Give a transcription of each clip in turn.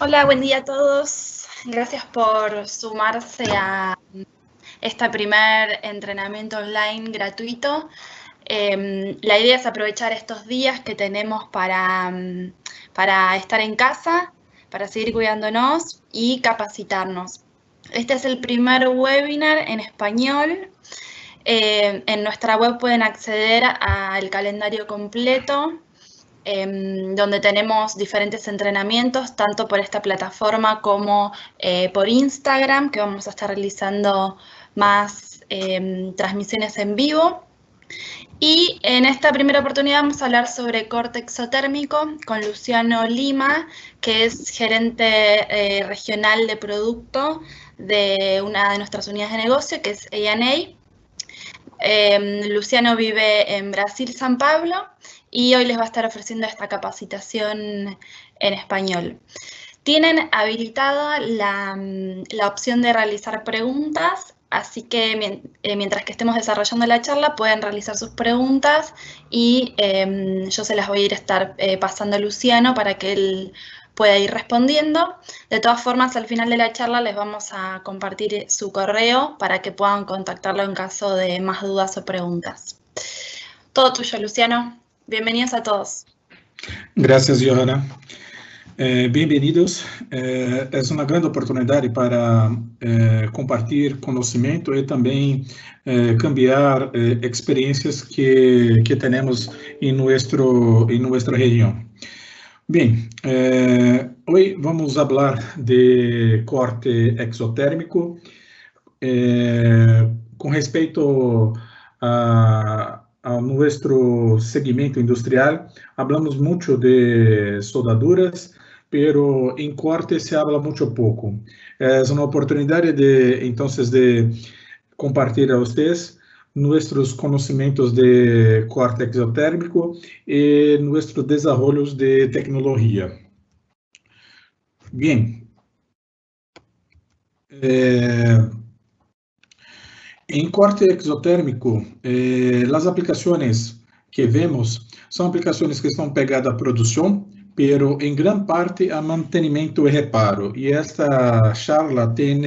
Hola, buen día a todos. Gracias por sumarse a este primer entrenamiento online gratuito. La idea es aprovechar estos días que tenemos para estar en casa, para seguir cuidándonos y capacitarnos. Este es el primer webinar en español. En nuestra web pueden acceder al calendario completo, donde tenemos diferentes entrenamientos, tanto por esta plataforma como por Instagram, que vamos a estar realizando más transmisiones en vivo. Y en esta primera oportunidad vamos a hablar sobre corte exotérmico con Luciano Lima, que es gerente regional de producto de una de nuestras unidades de negocio, que es A&A. Luciano vive en Brasil, San Pablo, y hoy les va a estar ofreciendo esta capacitación en español. Tienen habilitada la opción de realizar preguntas, así que mientras que estemos desarrollando la charla pueden realizar sus preguntas y yo se las voy a estar pasando a Luciano para que él pueda ir respondiendo. De todas formas, al final de la charla les vamos a compartir su correo para que puedan contactarlo en caso de más dudas o preguntas. Todo tuyo, Luciano. Bienvenidos a todos. Gracias, Johanna. Bem-vindos. É uma grande oportunidade para compartilhar conhecimento e também cambiar experiências que temos em nossa região. Bem, hoje vamos falar de corte exotérmico com respeito a nosso segmento industrial. Hablamos muito de soldaduras, pero em corte se habla muito pouco. É uma oportunidade de compartilhar a vocês nossos conhecimentos de corte exotérmico e nossos desenvolvimentos de tecnologia. Bem, em corte exotérmico, as aplicações que vemos são aplicações que estão pegadas à produção, pero em grande parte a mantenimento e reparo. E esta charla tem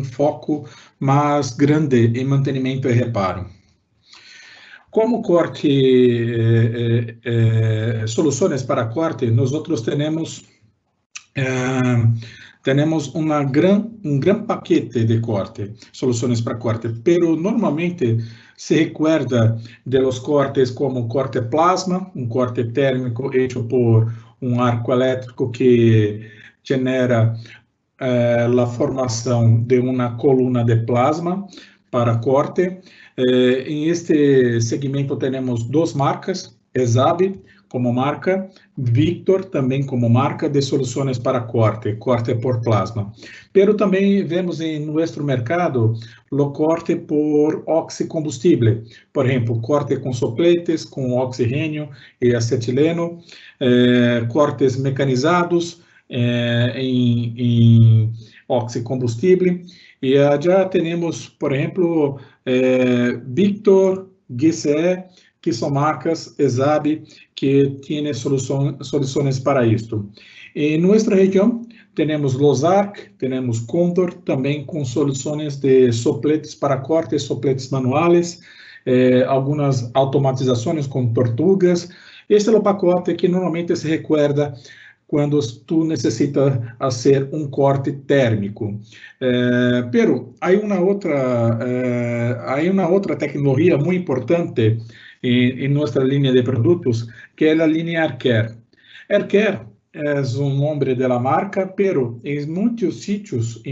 foco mais grande em mantenimento e reparo. Como corte, soluções para corte, nós temos um grande paquete de corte, soluções para corte, pero normalmente se recuerda de los cortes como corte plasma, corte térmico hecho por arco elétrico que genera a formação de uma coluna de plasma para corte. Em este segmento temos duas marcas, ESAB como marca, Victor também como marca de soluções para corte por plasma. Pero também vemos em nosso mercado o corte por oxicombustível, por exemplo, corte com sopletes, com oxigênio e acetileno, cortes mecanizados em oxicombustível. E já temos, por exemplo, Victor, GCE, que são marcas ESAB que têm soluções para isto. Em nossa região, temos Lozarc, temos Condor, também com soluções de sopletes para corte, sopletes manuais, algumas automatizações com tortugas. Este é o pacote que normalmente se recuerda quando tu necessitas fazer corte térmico. Pero há uma outra tecnologia muito importante em nossa linha de produtos, que é a linha AirCare. AirCare é nome da marca, pero em muitos sítios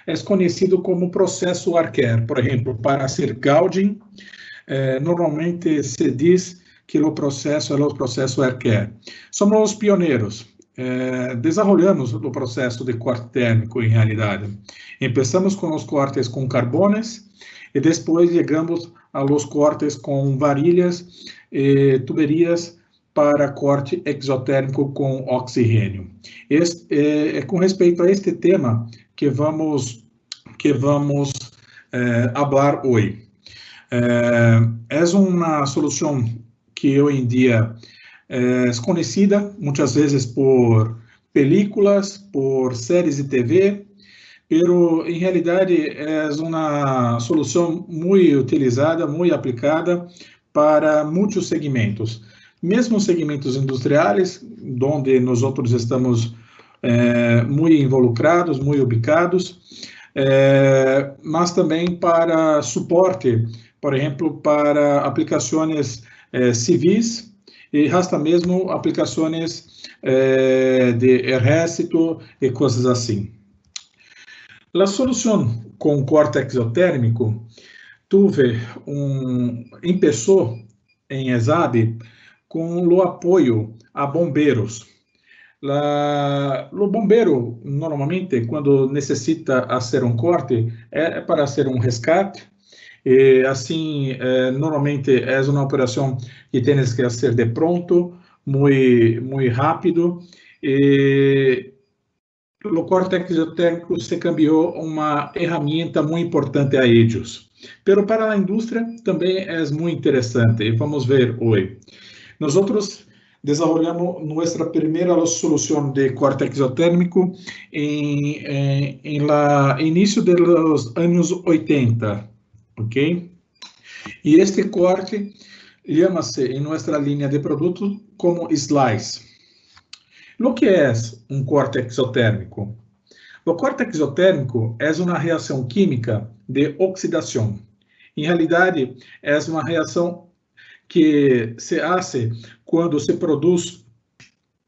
é conhecido como processo AirCare. Por exemplo, para fazer gouging, normalmente se diz que o processo é o processo AirCare. Somos os pioneiros. Desenvolvemos o processo de corte térmico, em realidade. Começamos com os cortes com carbones e depois chegamos aos cortes com varilhas e tuberias para corte exotérmico com oxigênio. Com respeito a este tema que vamos falar hoje. É uma solução que hoje em dia é conhecida muitas vezes por películas, por séries de TV, pero em realidade é uma solução muito utilizada, muito aplicada para muitos segmentos, mesmo segmentos industriais, onde nós outros estamos muito involucrados, muito ubicados, mas também para suporte, por exemplo, para aplicações civis e hasta mesmo aplicações de exército e coisas assim. A solução com corte exotérmico começou em ESAB com o apoio a bombeiros. O bombeiro, normalmente, quando necessita fazer um corte, é para fazer um resgate. E, assim, normalmente é uma operação que tens que fazer de pronto, muito rápido. E o corte exotérmico se cambiou uma ferramenta muito importante a eles. Pero para a indústria também é muito interessante. E vamos ver hoje. Nós desenvolvemos nossa primeira solução de corte exotérmico em início dos anos 80, ok? E este corte chama-se em nossa linha de produtos como Slice. O que é um corte exotérmico? O corte exotérmico é uma reação química de oxidação. Em realidade, é uma reação que se hace quando se produz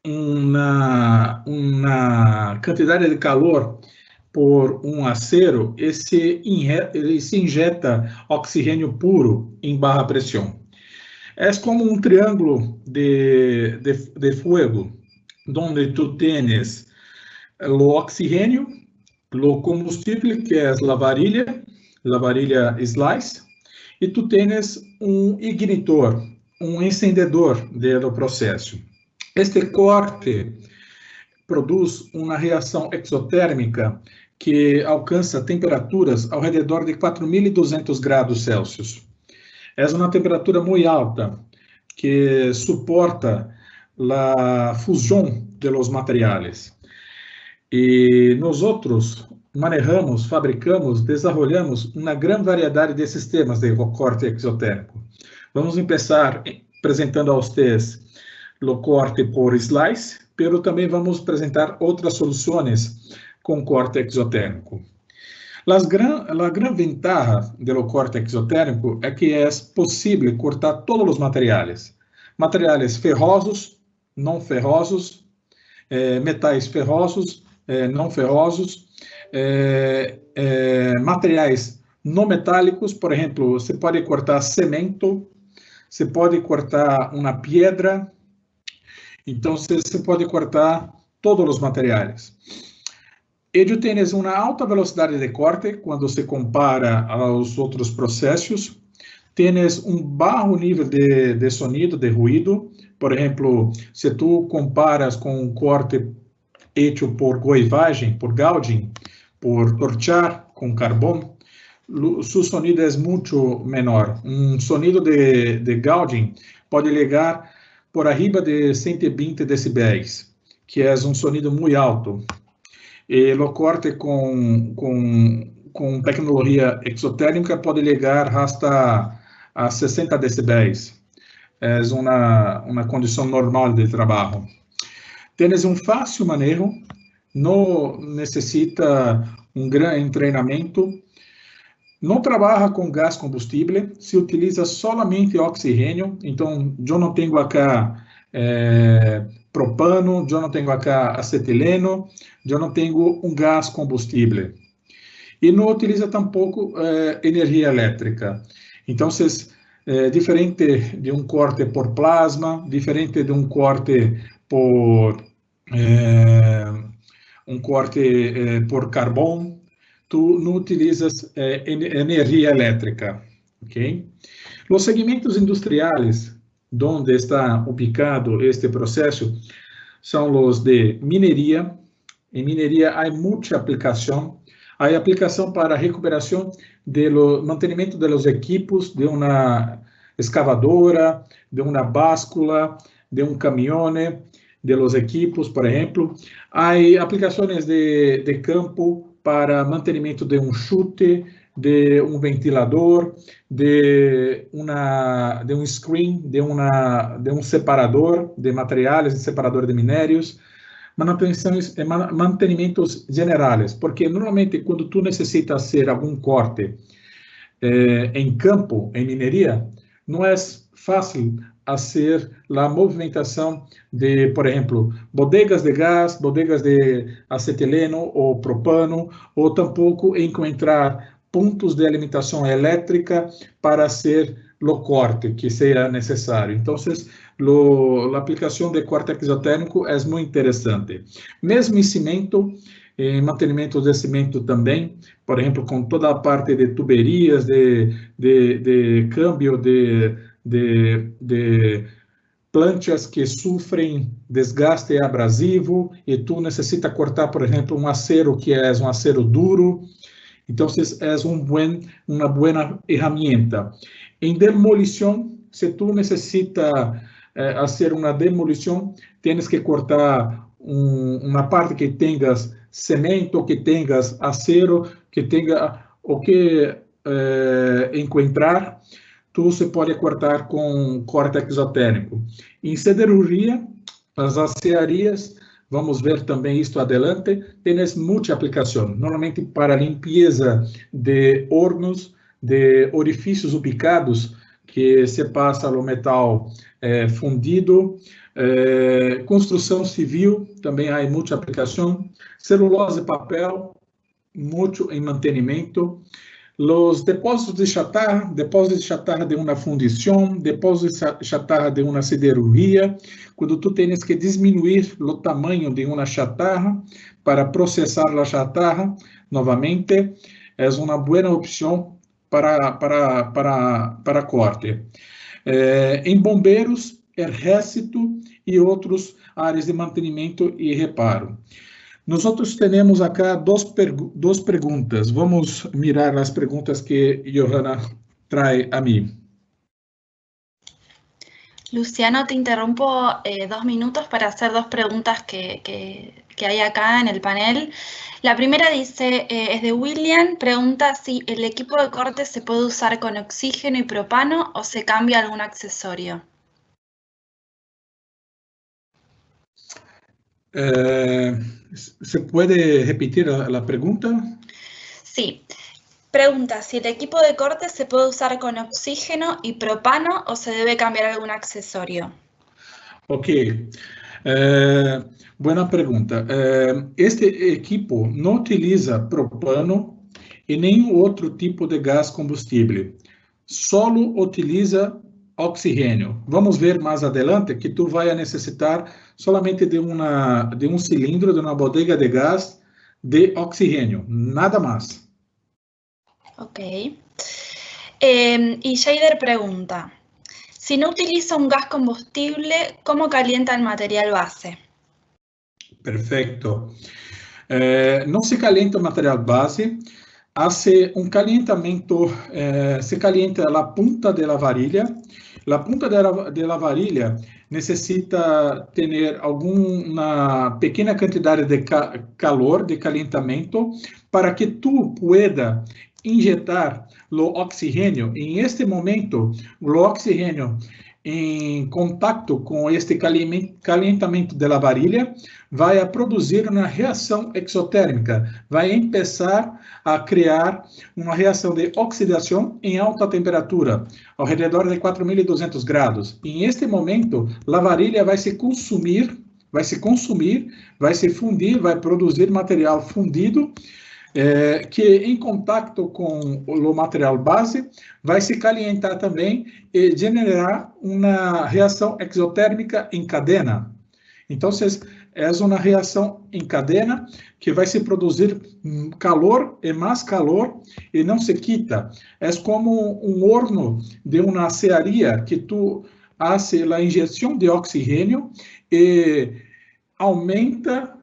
uma quantidade de calor por um acero e se injeta oxigênio puro em baixa pressão. É como um triângulo de fogo, onde tu tens o oxigênio, o combustível, que é a varilha Slice, e tu tens um ignitor, um encendedor do processo. Este corte produz uma reação exotérmica que alcança temperaturas ao redor de 4.200 graus Celsius. É uma temperatura muito alta que suporta a fusão dos materiais. E nós manejamos, fabricamos, desenvolvemos uma grande variedade de sistemas de corte exotérmico. Vamos começar apresentando a vocês o corte por Slice, pero também vamos apresentar outras soluções com corte exotérmico. A grande ventaja do corte exotérmico é que é possível cortar todos os materiais ferrosos, não ferrosos, metais ferrosos, não ferrosos, materiais não metálicos. Por exemplo, você pode cortar cimento, você pode cortar uma pedra, então você pode cortar todos os materiais. Ele tem uma alta velocidade de corte quando se compara aos outros processos. Tens um baixo nível de sonido, de ruído. Por exemplo, se tu comparas com um corte feito por goivagem, por gouging, por torchar com carvão, seu sonido é muito menor. Um sonido de gouging pode chegar por arriba de 120 decibéis, que é um sonido muito alto. E o corte com tecnologia exotérmica pode chegar hasta a 60 decibéis. É uma condição normal de trabalho. Tens um fácil manejo, não necessita um grande treinamento, não trabalha com gás combustível, se utiliza solamente oxigênio. Então, eu não tenho aqui propano, eu não tenho aqui acetileno, eu não tenho um gás combustível. E não utiliza tampouco energia elétrica. Então, diferente de um corte por plasma, diferente de um corte por carvão, tu não utilizas energia elétrica, ok? Os segmentos industriais, onde está ubicado este processo, são os de mineria. Em mineria há muita aplicação. Há aplicação para recuperação do mantenimento dos equipos, de uma escavadora, de uma báscula, de um caminhão, de los equipos, por exemplo. Há aplicações de campo para mantenimento de um chute, de um ventilador, de um screen, de um separador de materiais, de separador de minérios, mantenimentos generais, porque normalmente quando tu necessitas fazer algum corte em campo, em mineria, não é fácil fazer a movimentação de, por exemplo, bodegas de gás, bodegas de acetileno ou propano, ou tampouco encontrar pontos de alimentação elétrica para hacer o corte que seja necessário. Então, a aplicação de corte exotérmico é muito interessante. Mesmo em cimento, em mantenimento de cimento também, por exemplo, com toda a parte de tuberias, de câmbio, de planchas que sofrem desgaste abrasivo e tu necessita cortar, por exemplo, um acero que é um acero duro. Então, é uma boa ferramenta. Em demolição, se tu necessita fazer uma demolição, tens que cortar uma parte que tenhas cimento, que tenhas acero, que tenha o que encontrar, tu se pode cortar com corte exotérmico. Em siderurgia, as aciarias, vamos ver também isto adelante, tens muita aplicação, normalmente para limpeza de hornos, de orifícios ubicados, que se passa o metal fundido, construção civil, também há muita aplicação, celulose e papel, muito em mantenimento, os depósitos de chatarra de uma fundição, depósitos de chatarra de uma siderurgia, quando tu tens que diminuir o tamanho de uma chatarra para processar a chatarra, novamente, é uma boa opção para corte. Em bombeiros, exército e outras áreas de mantenimento e reparo. Nós temos acá duas perguntas. Vamos mirar as perguntas que Johanna traz a mim. Luciano, te interrumpo 2 minutos para hacer 2 preguntas que hay acá en el panel. La primera dice, es de William, pregunta si el equipo de corte se puede usar con oxígeno y propano o se cambia algún accesorio. ¿Se puede repetir la pregunta? Sí. Pregunta si el equipo de corte se puede usar con oxígeno y propano o se debe cambiar algún accesorio. Ok. Buena pregunta. Este equipo não utiliza propano e nenhum outro tipo de gás combustível. Solo utiliza oxigênio. Vamos ver mais adelante que tu vai necessitar solamente de um cilindro, de uma bodega de gás de oxigênio, nada mais. Ok. Y Jader pregunta, si no utiliza un gas combustible, ¿cómo calienta el material base? Perfecto. Não se calienta o material base, hace um calentamento, se calienta a punta de la varilha. A punta de la varilha necessita ter alguma pequena quantidade de calor, de calentamento, para que tu pueda injetar o oxigênio. Em este momento, o oxigênio em contato com este calentamento da varilha vai produzir uma reação exotérmica, vai começar a criar uma reação de oxidação em alta temperatura, ao redor de 4.200 graus. E, em este momento, a varilha vai se consumir, vai se fundir, vai produzir material fundido, que em contato com o material base vai se calentar também e generar uma reação exotérmica em cadena. Então, é uma reação em cadena que vai se produzir calor e mais calor e não se quita. É como um horno de uma acearia que tu hace a injeção de oxigênio e aumenta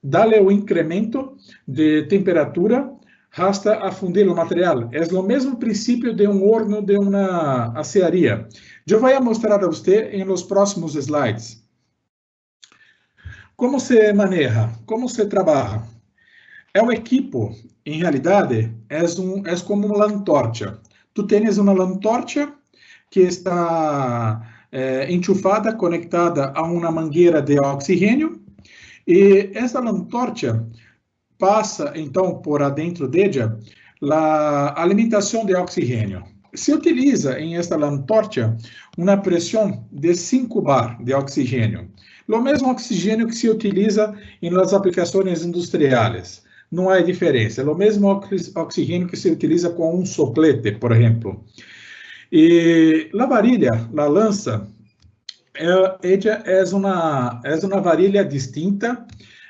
dá-lhe o incremento de temperatura hasta a fundir o material. É o mesmo princípio de um horno de uma acearia. Eu vou mostrar a você em los próximos slides como se maneja, como se trabalha. É um equipo, em realidade, é como uma antorcha. Tu tens uma antorcha que está enchufada, conectada a uma mangueira de oxigênio, e essa antorcha passa, então, por adentro dela, a alimentação de oxigênio. Se utiliza em esta antorcha uma pressão de 5 bar de oxigênio, o mesmo oxigênio que se utiliza em las aplicações industriais. Não há diferença, é o mesmo oxigênio que se utiliza com um soplete, por exemplo. E a varilha, a lança, ela é uma varilha distinta,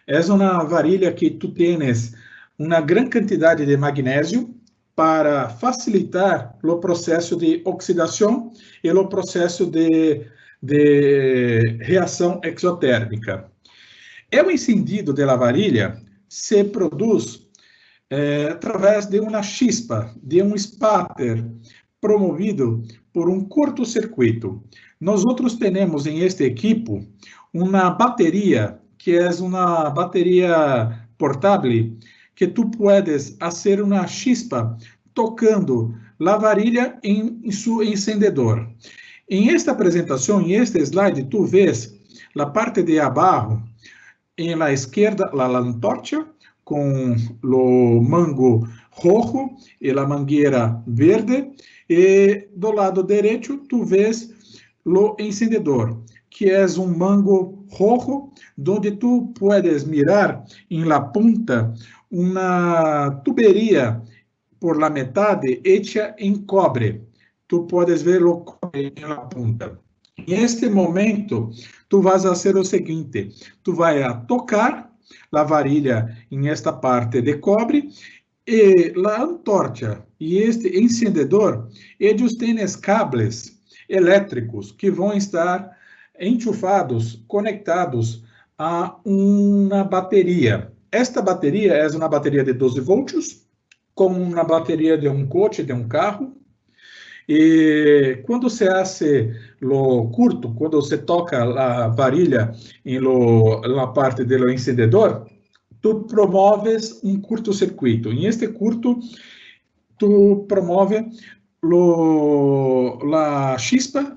é uma varilha que tu tens uma grande quantidade de magnésio para facilitar o processo de oxidação e o processo de reação exotérmica. O encendido da varilha se produz através de uma chispa, de um spatter promovido por um curto-circuito. Nós temos em este equipo uma bateria, que é uma bateria portável, que tu puedes fazer uma chispa tocando a varilha em seu encendedor. Em esta apresentação, em este slide, tu vês a parte de abaixo, em la esquerda, a antorcha, com o mango rojo e a mangueira verde, e do lado direito tu vês o encendedor, que é um mango rojo, onde tu puedes mirar em la punta uma tuberia por la metade hecha em cobre. Tu puedes ver o cobre em la punta. Em este momento, tu vas a fazer o seguinte, tu vai a tocar a varilha em esta parte de cobre, e a antorcha e este encendedor, eles têm cables elétricos que vão estar enchufados, conectados a uma bateria. Esta bateria é uma bateria de 12 volts, como uma bateria de um coche, de um carro. E quando se hace lo curto, quando se toca a varilha na parte do encendedor, tu promoves um curto-circuito. Em este curto, tu promove a chispa,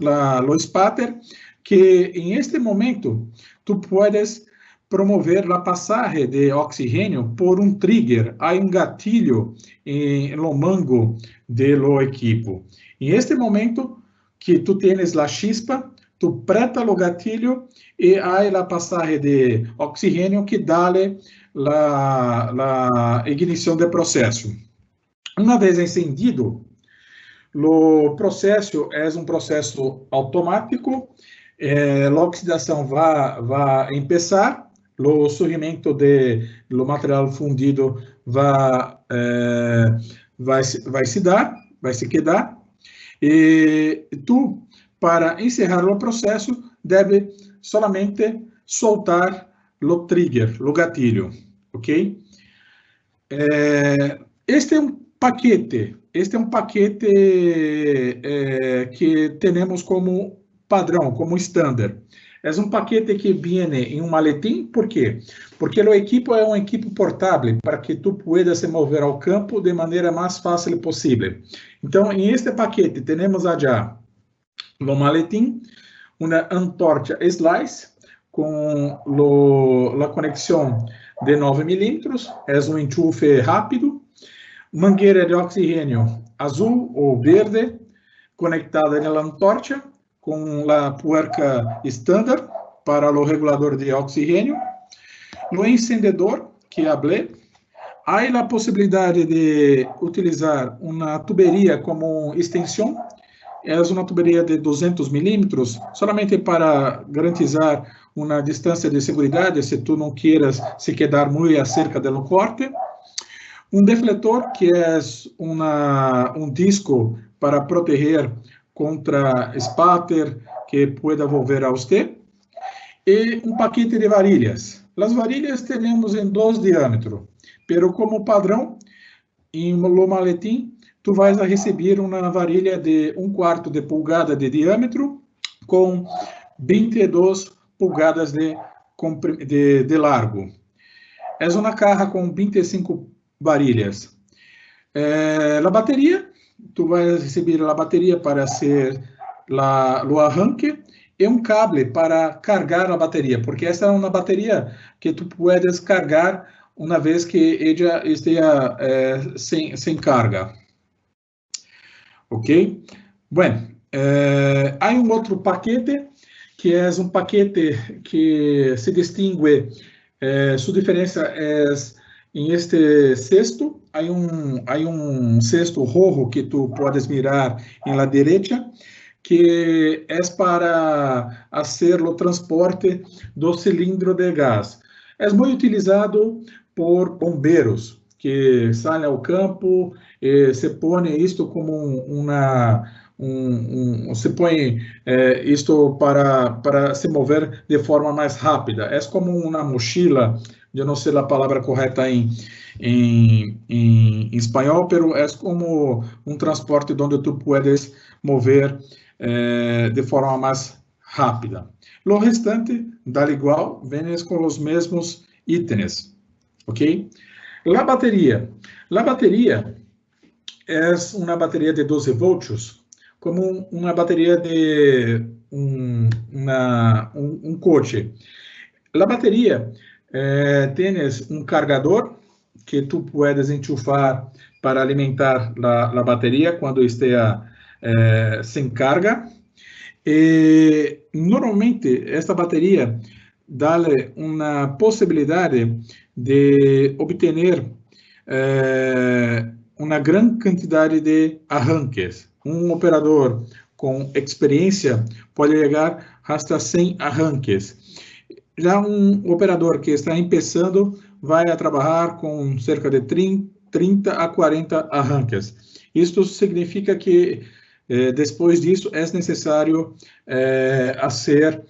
o spatter, que em este momento tu puedes promover a passagem de oxigênio por um trigger, há um gatilho no mango do equipo. Em este momento que tu tens a chispa, tu preta o gatilho e há a passagem de oxigênio que dá a ignição do processo. Uma vez encendido, o processo é um processo automático, a oxidação vai começar, o surgimento do material fundido vai se quedar, e tu, para encerrar o processo, deve solamente soltar o trigger, o gatilho, ok? Este é um paquete que temos como padrão, como estándar. É um paquete que vem em um maletim, por quê? Porque o equipo é um equipo portável, para que tu puedas se mover ao campo de maneira mais fácil possível. Então, em este paquete, temos já no maletim uma antorcha slice com a conexão de 9 milímetros, é um enchufe rápido, mangueira de oxigênio azul ou verde, conectada na antorcha, com a puerca estándar para o regulador de oxigênio, no encendedor que falei, há a possibilidade de utilizar uma tuberia como extensão, é uma tuberia de 200 milímetros, solamente para garantizar uma distância de segurança, se tu não queiras se quedar muito acerca do corte. Um defletor, que é um disco para proteger contra spatter que pueda volver a você, e um paquete de varilhas. As varilhas temos em 2 diâmetros, pero como padrão, em no maletim, tu vais a receber uma varilha de 1/4 de pulgada de diâmetro com 22 polegadas de largo. É uma caja com 25 varilhas. A bateria, tu vais receber a bateria para ser o arranque e um cable para carregar a bateria, porque essa é uma bateria que tu puedes carregar uma vez que ela esteja sem carga. Ok? Bueno, há um outro paquete, que é um paquete que se distingue, sua diferença é em este cesto. Há um cesto rojo que tu podes mirar em la derecha, que é para fazer o transporte do cilindro de gás. É muito utilizado por bombeiros que saem ao campo e se põe isto como se põe isto para se mover de forma mais rápida. É como uma mochila, eu não sei a palavra correta em espanhol, pero é como um transporte onde tu puedes mover de forma mais rápida. O restante, dá igual, vem com os mesmos itens, ok? A bateria é uma bateria de 12 volts, como uma bateria de um coche. A bateria tienes um cargador que tu puedes enchufar para alimentar a bateria quando esteja sem carga. E, normalmente, esta bateria dá-lhe uma possibilidade de obter uma grande quantidade de arranques. Um operador com experiência pode chegar até 100 arranques. Já um operador que está começando vai a trabalhar com cerca de 30 a 40 arranques. Isto significa que depois disso é necessário fazer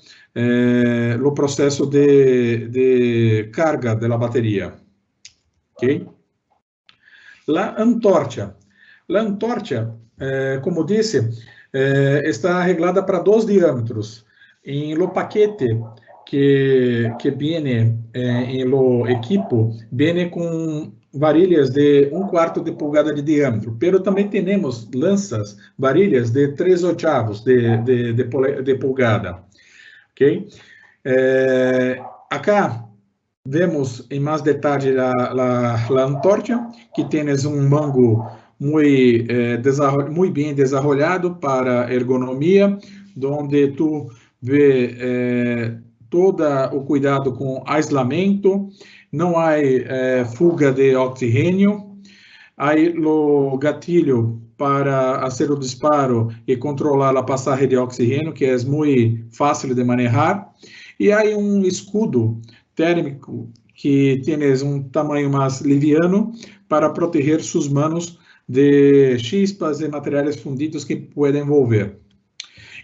o processo de carga da bateria. Ok? A antorcha, como disse, está arreglada para 2 diâmetros. Em lo paquete que viene em lo equipo, viene com varilhas de 1/4 de pulgada de diâmetro, pero também temos lanças, varilhas de 3/8 de pulgada, ok? Acá vemos em mais detalhe a antorcha, que tienes um mango muito bem desarrollado para ergonomia, onde tu vê todo o cuidado com aislamento, não há fuga de oxigênio, há o gatilho para fazer o disparo e controlar a passagem de oxigênio, que é muito fácil de manejar, e há um escudo térmico que tem um tamanho mais liviano para proteger suas mãos de chispas e materiais fundidos que podem envolver.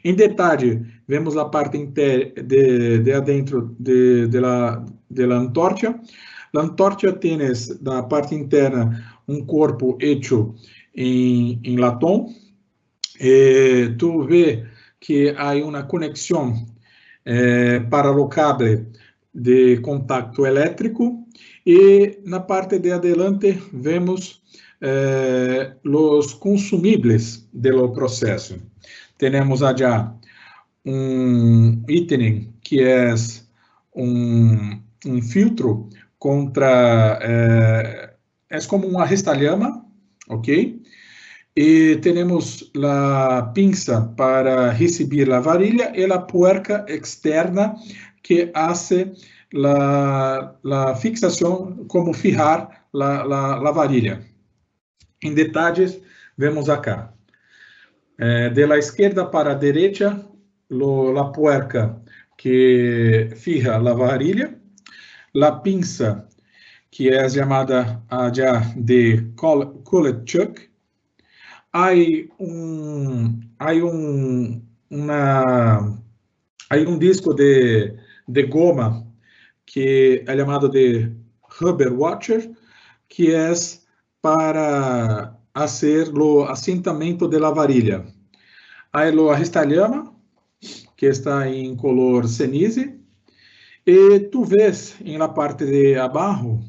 Em detalhe, vemos a parte de adentro da antorcha. A antorcha tem na parte interna um corpo hecho em latão. Tu vê que há uma conexão para o cable de contato elétrico, e na parte de adelante vemos os consumíveis do processo. Temos allá um item que é um filtro contra, é como uma resta-llama, ok? E temos a pinça para receber a varilha e a puerca externa que hace a fixação, como fijar a varilha. Em detalhes, vemos acá. De la esquerda para a direita, a puerca que fija a varilha, a pinça, que é chamada já de collet chuck. Há um disco de goma que é chamado de rubber washer, que é para hacer o assentamento de la varilha. Há o arresta-llama, que está em color cenize, e tu vês em la parte de abaixo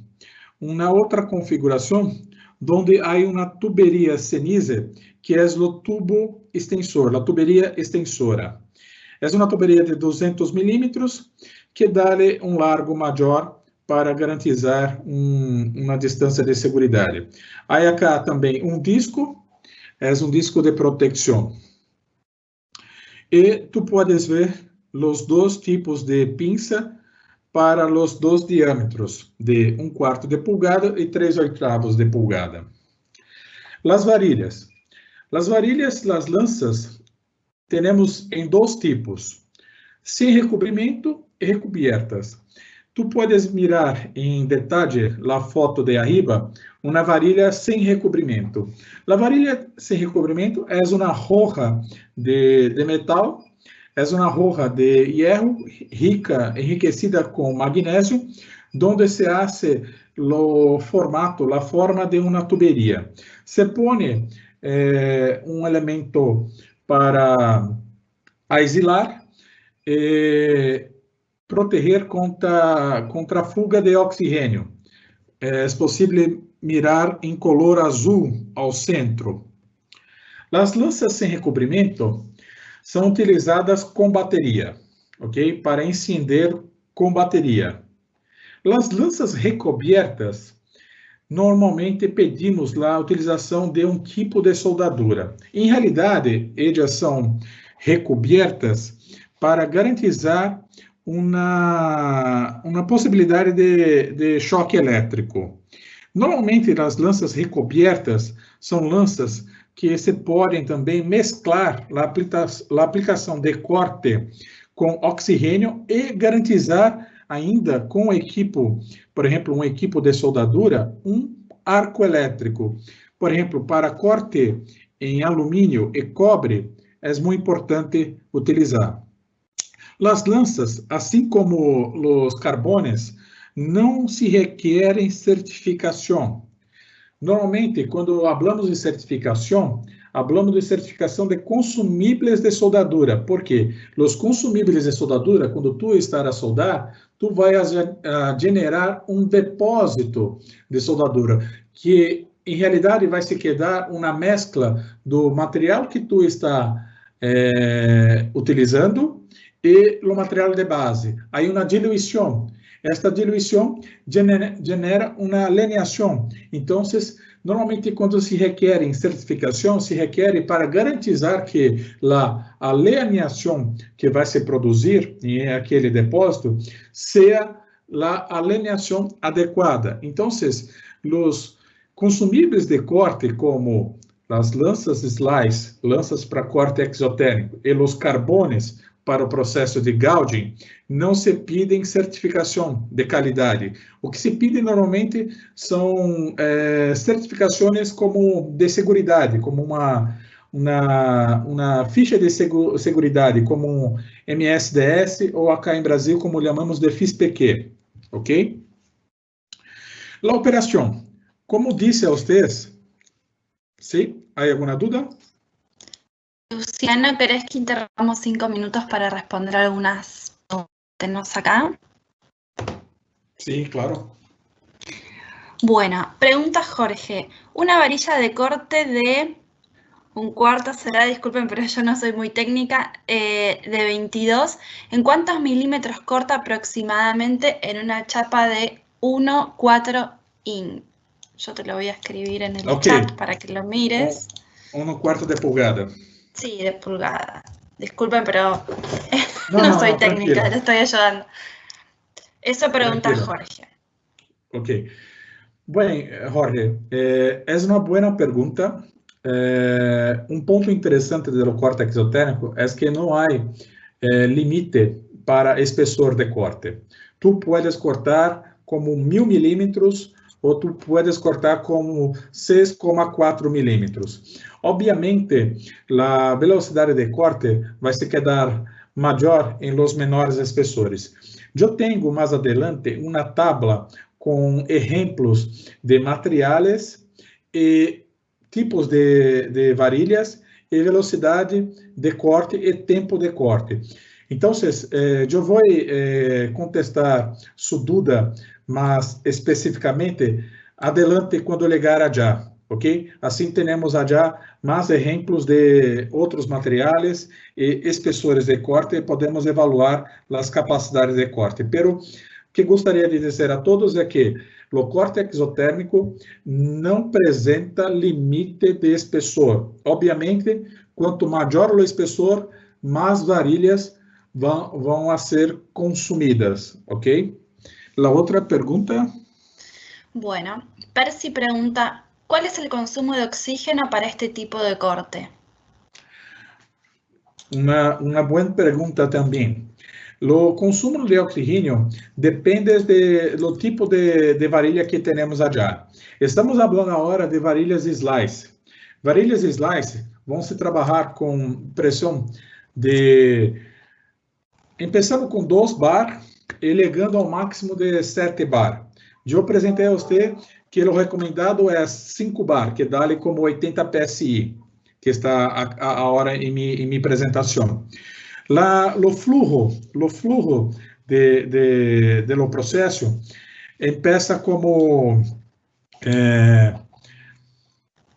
uma outra configuração, onde há uma tuberia cenize, que é o tubo extensor, a tuberia extensora. É uma tuberia de 200 milímetros, que dá-lhe um largo maior para garantizar uma distância de segurança. Há acá também um disco, é um disco de proteção. E tu podes ver os dois tipos de pinça para os dois diâmetros, de 1/4 de pulgada e 3/8 de pulgada. Las varilhas. Las varilhas, las lanças, temos em dois tipos, sem recobrimento e recubiertas. Tu podes mirar em detalhe a foto de arriba, uma varilha sem recobrimento. A varilha sem recobrimento é uma hoja de metal, é uma hoja de hierro rica, enriquecida com magnésio, onde se hace o formato, a forma de uma tuberia. Se põe um elemento para aislar e proteger contra a fuga de oxigênio. É possível mirar em color azul ao centro. As lanças sem recobrimento são utilizadas com bateria, ok? Para encender com bateria. As lanças recobiertas, normalmente pedimos a utilização de um tipo de soldadura. Em realidade, elas são recobiertas para garantizar uma possibilidade de choque elétrico. Normalmente, as lanças recobiertas são lanças que se podem também mesclar a aplicação de corte com oxigênio e garantizar ainda com o equipo, por exemplo, um equipo de soldadura, um arco elétrico. Por exemplo, para corte em alumínio e cobre, é muito importante utilizar. As lanças, assim como os carbones, não se requerem certificação. Normalmente, quando falamos de certificação, falamos de certificação de consumíveis de soldadura. Por quê? Os consumíveis de soldadura, quando tu estás a soldar, tu vai a generar um depósito de soldadura, que em realidade vai se quedar uma mescla do material que tu está utilizando e o material de base. Há uma diluição. Esta diluição genera uma alienação. Então, normalmente, quando se requer certificação, se requer para garantizar que a alienação que vai se produzir em aquele depósito seja a alienação adequada. Então, os consumíveis de corte, como as lanças slice, lanças para corte exotérmico, e os carbones para o processo de gouging, não se pedem certificação de qualidade. O que se pede normalmente são certificações como de seguridade, como uma ficha de seguridade, como um MSDS, ou acá em Brasil, como chamamos de FISPQ, ok? A operação, como disse a vocês, ¿sí? ¿Hay alguna duda? Luciana, ¿querés que interrompamos 5 minutos para responder algunas preguntas que tenemos acá? Sí, claro. Bueno, pregunta Jorge. Una varilla de corte de 1/4 será, disculpen, pero yo no soy muy técnica, de 22. ¿En cuántos milímetros corta aproximadamente en una chapa de 1/4 in? Yo te lo voy a escribir en el chat para que lo mires. 1/4 de pulgada. Sí, de pulgada. Disculpen, pero no soy técnica, le estoy ayudando. Eso pregunta Jorge. Ok. Bueno, Jorge, es una buena pregunta. Un punto interesante do corte exotérmico es que no hay limite para espesor de corte. Tú puedes cortar como 1000 milímetros ou tu puedes cortar como 6,4 milímetros. Obviamente, a velocidade de corte vai se quedar maior em los menores espessores. Eu tenho mais adelante uma tabla com exemplos de materiais e tipos de varilhas e velocidade de corte e tempo de corte. Então, eu vou contestar sua dúvida, mas especificamente, adelante quando ligar allá, ok? Assim, temos allá mais exemplos de outros materiais e espessores de corte e podemos evaluar as capacidades de corte. Pero, o que gostaria de dizer a todos é que o corte exotérmico não apresenta limite de espessor. Obviamente, quanto maior o espessor, mais varilhas vão a ser consumidas, ok? La otra pergunta. Bueno, Percy pregunta, ¿cuál es el consumo de oxígeno para este tipo de corte? Uma boa pergunta também. O consumo de oxigênio depende do tipo de varilha que temos allá. Estamos falando agora de varilhas slice. Varilhas slice vão se trabalhar com pressão de... Começando com 2 bar e ligando ao máximo de 7 bar. Eu apresentei a você que o recomendado é 5 bar, que dá como 80 PSI, que está agora em minha apresentação. O flujo do processo começa como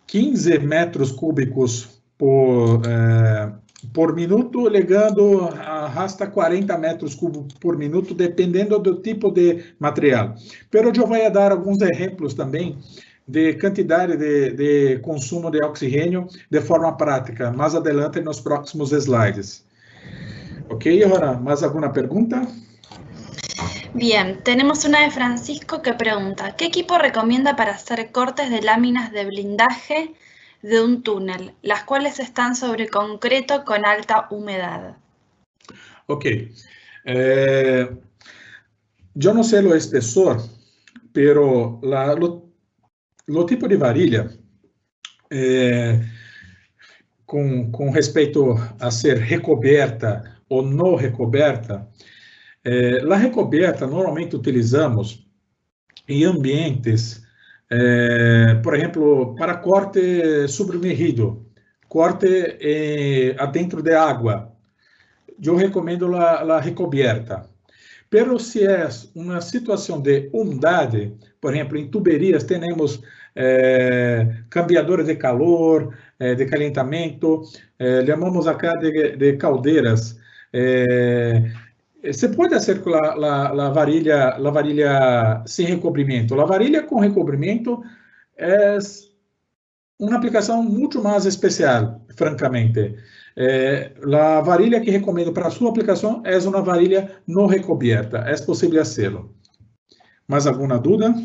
15 metros cúbicos por minuto, ligando hasta 40 metros cúbicos por minuto, dependendo do tipo de material. Pero eu vou dar alguns exemplos também de quantidade de consumo de oxigênio de forma prática, mais adelante nos próximos slides. Ok, ahora, ¿más alguna pregunta? Bien, tenemos una de Francisco que pregunta, ¿qué equipo recomienda para hacer cortes de láminas de blindaje de un túnel, las cuales están sobre concreto con alta humedad? Ok. Yo no sé lo espesor, pero lo tipo de varilla, com respeito a ser recoberta ou não recoberta, a recoberta normalmente utilizamos em ambientes, por exemplo, para corte submergido, corte adentro de água. Eu recomendo a recoberta. Pero se é uma situação de umidade, por exemplo, em tuberias temos cambiadores de calor, de calentamento, chamamos acá de caldeiras. Se pode fazer com a varilha sem recobrimento. A varilha com recobrimento é uma aplicação muito mais especial, francamente. A varilha que recomendo para a sua aplicação é uma varilha não recoberta. É possível fazê-lo. Mais alguma dúvida?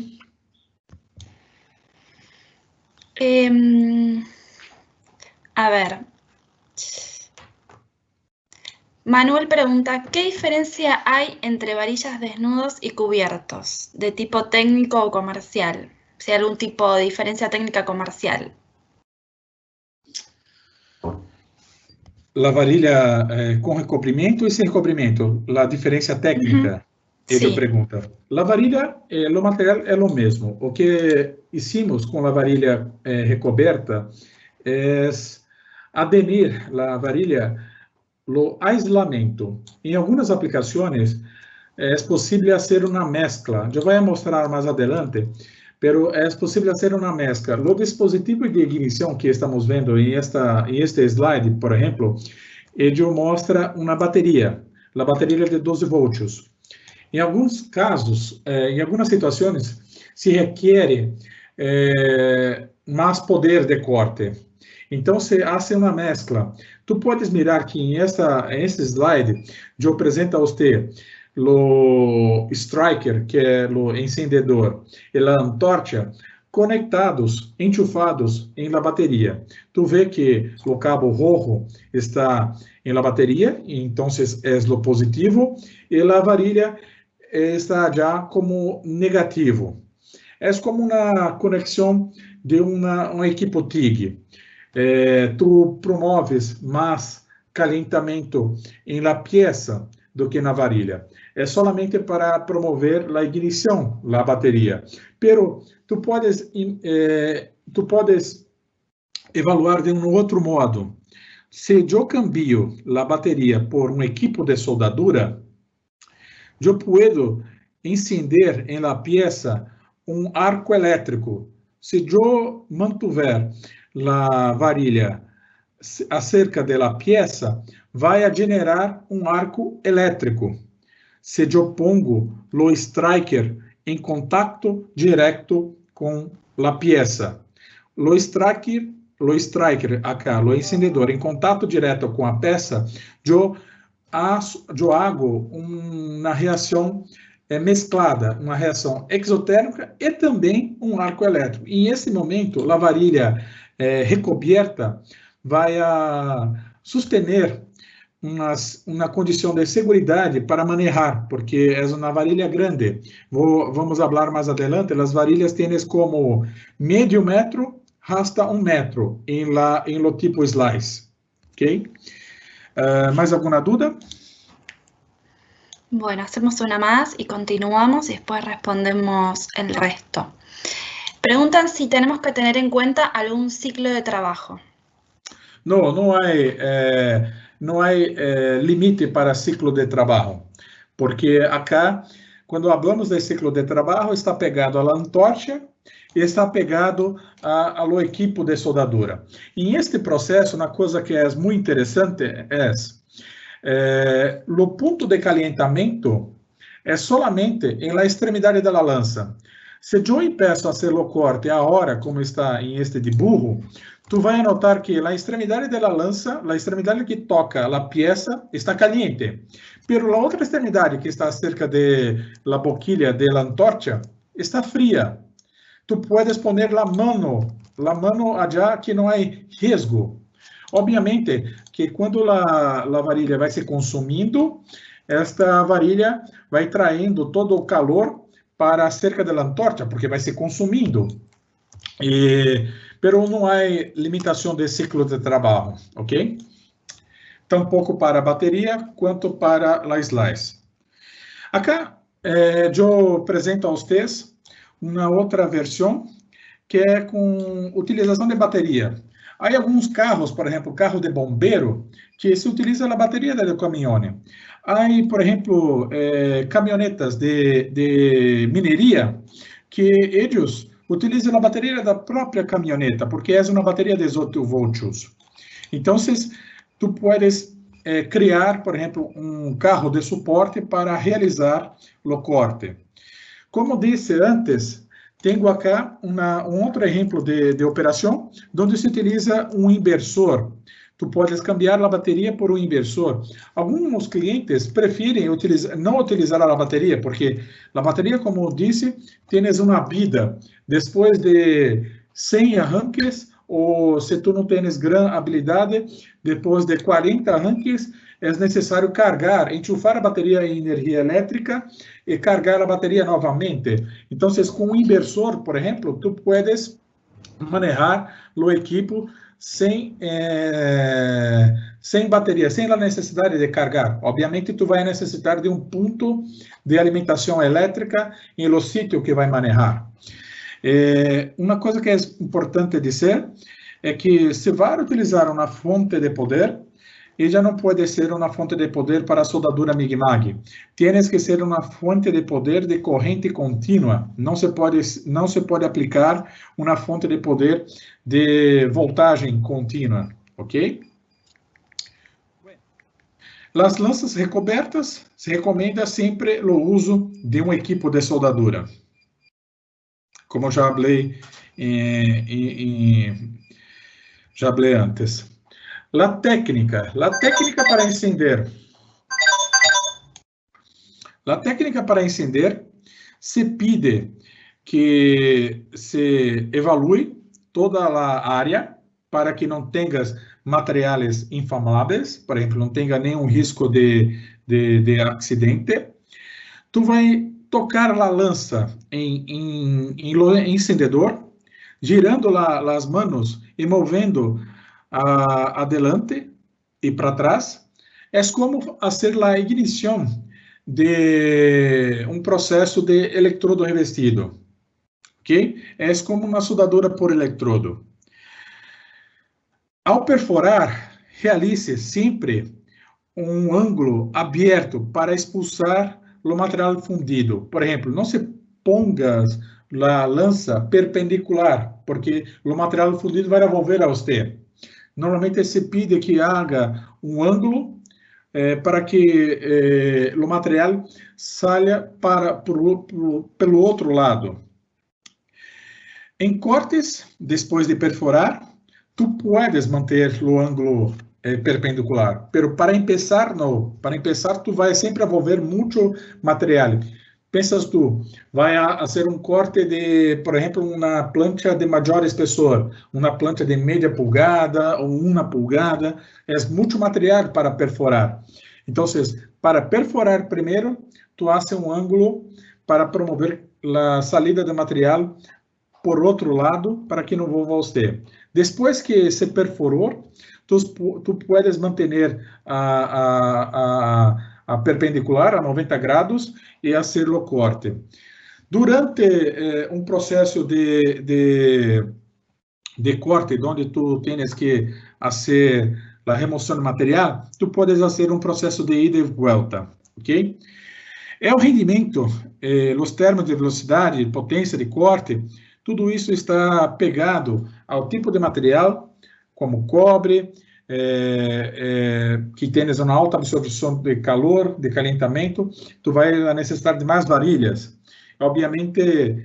A ver, Manuel pregunta, ¿qué diferencia hay entre varillas desnudos y cubiertos, de tipo técnico o comercial? Si hay algún tipo de diferencia técnica comercial. La varilha com recobrimento e sem recobrimento, a diferença técnica, ele pergunta. A varilha, o material é o mesmo. O que hicimos com a varilha recoberta é aderir a varilha o aislamento. Em algumas aplicações, é possível fazer uma mescla. Eu vou mostrar mais adelante, pero é possível fazer uma mescla. O dispositivo de ignição que estamos vendo em este slide, por exemplo, ele mostra uma bateria, a bateria de 12 volts. Em alguns casos, em algumas situações, se requer mais poder de corte. Então, se faz uma mescla. Tu podes mirar que em esse slide, eu apresento a você o striker, que é o encendedor, e a antorcha, conectados, enchufados em la bateria. Tu vê que o cabo rojo está em la bateria, então é o positivo, e a varilha está já como negativo. É como uma conexão de um equipo TIG. Tu promoves mais calentamento em la pieza do que na varilha. É solamente para promover a ignição da bateria. Pero tu podes evaluar de um outro modo. Se eu cambio a bateria por um equipo de soldadura, eu posso encender em la pieza um arco elétrico. Se eu mantiver a varilha acerca da pieza, vai a generar um arco elétrico. Se eu pongo o striker em contato direto com a pieza, o striker acá, o encendedor em contato direto com a peça, eu hago uma reação mesclada, uma reação exotérmica e também um arco elétrico. E nesse momento, a varilha recoberta vai a sustener uma condição de segurança para manejar, porque é uma varilha grande. Vamos falar mais adelante, as varilhas têm como meio metro hasta 1 metro em lo tipo slice. ¿Ok? ¿Mais alguna duda? Bueno, hacemos una más y continuamos y después respondemos el resto. Preguntan si tenemos que tener en cuenta algún ciclo de trabajo. No, não há limite para ciclo de trabalho, porque acá, quando falamos de ciclo de trabalho, está pegado à antorcha e está pegado ao equipo de soldadura. E este processo, uma coisa que é muito interessante é o ponto de calentamento é solamente em la extremidade da lança. Se eu empeço a fazer o corte agora, como está em este dibujo, tu vai notar que a extremidade da lança, a extremidade que toca a peça, está caliente. Pero a outra extremidade que está cerca de la boquilha de la antorcha, está fria. Tu puedes poner la mano allá que não há risco. Obviamente que quando a varilha vai se consumindo, esta varilha vai traindo todo o calor para cerca da antorcha, porque vai se consumindo. Pero não há limitação de ciclo de trabalho, ok? Tampouco para a bateria, quanto para a slice. Acá, eu apresento a vocês uma outra versão, que é com utilização de bateria. Há alguns carros, por exemplo, carro de bombeiro, que se utiliza a bateria do caminhão. Há, por exemplo, caminhonetas de mineria, que eles utilizam a bateria da própria caminhoneta, porque é uma bateria de 18 volts. Então, tu podes criar, por exemplo, um carro de suporte para realizar o corte. Como disse antes, tenho acá um outro exemplo de operação, onde se utiliza um inversor. Tu podes cambiar a bateria por um inversor. Alguns clientes preferem não utilizar a bateria, porque a bateria, como disse, tem uma vida. Depois de 100 arranques, ou se tu não tens grande habilidade, depois de 40 arranques, é necessário carregar, enchufar a bateria em energia elétrica e carregar a bateria novamente. Então, com um inversor, por exemplo, tu puedes manejar o equipo sem bateria, sem a necessidade de carregar. Obviamente, tu vai necessitar de um ponto de alimentação elétrica em lo sítio que vai manejar. Uma coisa que é importante dizer é que se vai utilizar uma fonte de poder, ella não pode ser uma fonte de poder para soldadura MIG-MAG. Tienes que ser uma fonte de poder de corrente contínua. Não se pode aplicar uma fonte de poder de voltagem contínua, ok? As lanças recobertas, se recomenda sempre o uso de um equipo de soldadura. Como já falei antes. La técnica para encender. La técnica para encender se pide que se evalue toda a área para que não tenhas materiais inflamáveis, por exemplo, não tenha nenhum risco de acidente. Tu vai tocar a lança em encendedor, girando as mãos e movendo adelante e para trás. É como fazer a ignição de um processo de eletrodo revestido, ok? É como uma soldadura por eletrodo. Ao perforar, realize sempre um ângulo aberto para expulsar o material fundido. Por exemplo, não se ponga a lança perpendicular, porque o material fundido vai devolver a você. Normalmente se pede que haga um ângulo para que o material saia pelo outro lado. Em cortes, depois de perforar, tu puedes manter o ângulo perpendicular, pero para empezar, não. Para empezar, tu vai sempre envolver muito material. Pensas tu, vai fazer um corte de, por exemplo, uma plancha de maior espessor, uma plancha de meia pulgada ou 1 pulgada, é muito material para perforar. Então, para perforar primeiro, tu haces um ângulo para promover a saída de material por outro lado, para que não volva a você. Depois que se perforou, tu puedes manter a perpendicular a 90 graus e fazer o corte. Durante um processo de corte, onde tu tens que fazer a remoção do material, tu podes fazer um processo de ida e volta, ok? É o rendimento, os termos de velocidade, potência de corte, tudo isso está pegado ao tipo de material, como cobre, que tem uma alta absorção de calor, de calentamento, tu vai necessitar de mais varilhas. Obviamente,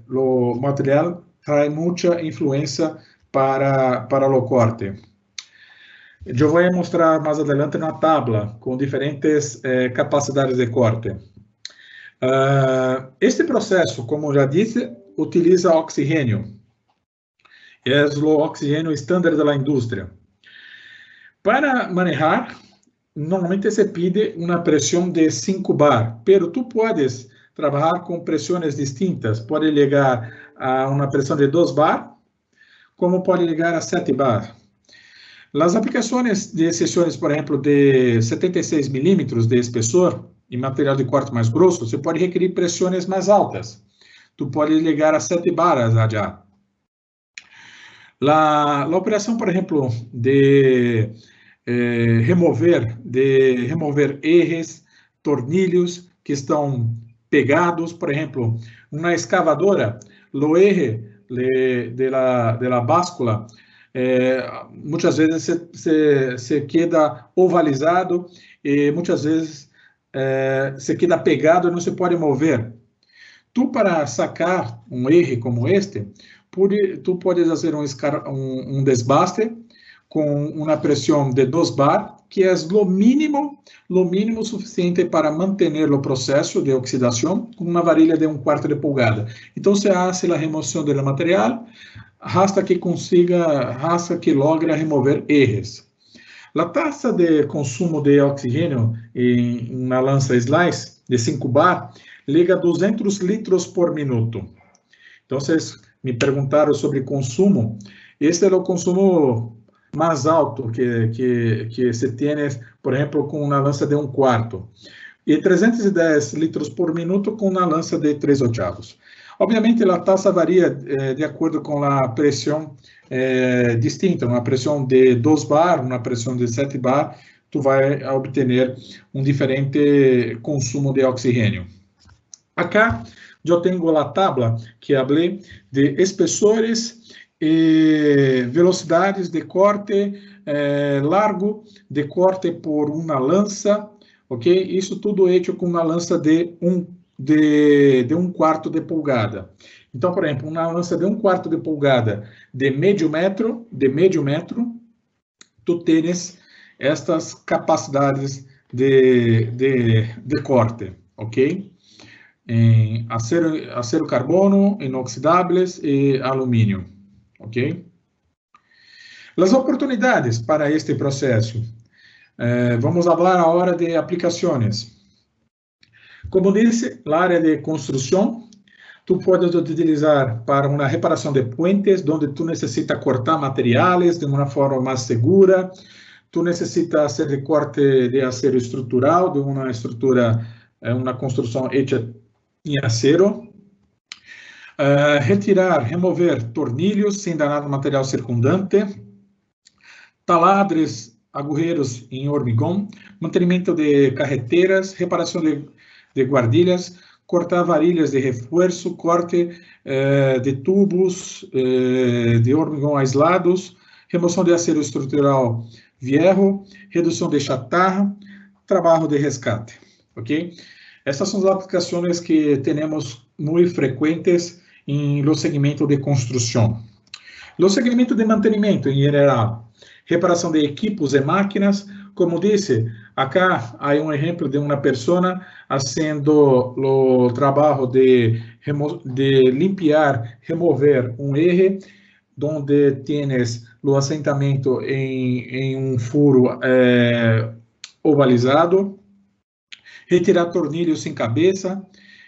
o material traz muita influência para o corte. Eu vou mostrar mais adelante na tabla, com diferentes capacidades de corte. Este processo, como já disse, utiliza oxigênio. É o oxigênio estándar da indústria. Para manejar, normalmente se pede uma pressão de 5 bar, pero tu puedes trabalhar com pressões distintas. Pode ligar a uma pressão de 2 bar, como pode ligar a 7 bar. As aplicações de sessões, por exemplo, de 76 milímetros de espessor, em material de corte mais grosso, você pode requerer pressões mais altas. Tu pode ligar a 7 baras já. A operação, por exemplo, de remover erros, tornilhos que estão pegados, por exemplo, uma escavadora, o erro de la báscula, muitas vezes se queda ovalizado e muitas vezes se queda pegado e não se pode mover. Tu, para sacar um erro como este, tu podes fazer um desbaste com uma pressão de 2 bar, que é o mínimo suficiente para manter o processo de oxidação com uma varilha de 1/4 de pulgada. Então, se faz a remoção do material hasta que logre remover erros. A taxa de consumo de oxigênio em uma lança slice de 5 bar liga a 200 litros por minuto. Então, vocês me perguntaram sobre consumo. Este é o consumo mais alto que se tem, por exemplo, com uma lança de 1/4. E 310 litros por minuto com uma lança de 3/8. Obviamente, a taxa varia de acordo com a pressão distinta. Uma pressão de 2 bar, uma pressão de 7 bar, tu vai obter um diferente consumo de oxigênio. Acá, eu tenho a tabla que falei de espessores e velocidades de corte, largo de corte por uma lança, ok? Isso tudo hecho com uma lança de 1/4 de pulgada. Então, por exemplo, uma lança de 1/4 de pulgada de meio metro, tu tens estas capacidades de corte, ok? Em acero carbono, inoxidáveis e alumínio, ok? As oportunidades para este processo. Vamos falar agora de aplicações. Como disse, a área de construção, tu podes utilizar para uma reparação de puentes, onde tu necessitas cortar materiais de uma forma mais segura. Tu necessitas fazer recorte de acero estrutural, de uma estrutura, uma construção hecha em acero. Remover tornilhos sem danar o material circundante. taladres, agujeros em hormigão, mantenimento de carreteras, reparação de guardilhas, cortar varilhas de reforço, corte de tubos de hormigão aislados, remoção de acero estrutural viejo, redução de chatarra, trabalho de rescate, ok? Essas são as aplicações que temos muito frequentes em lo segmento de construção. Lo segmento de mantenimento, em geral, reparação de equipos e máquinas, como disse, acá há um exemplo de uma pessoa fazendo o trabalho de limpiar, remover um eje, onde tienes o assentamento em um furo ovalizado, retirar tornilhos sem cabeça,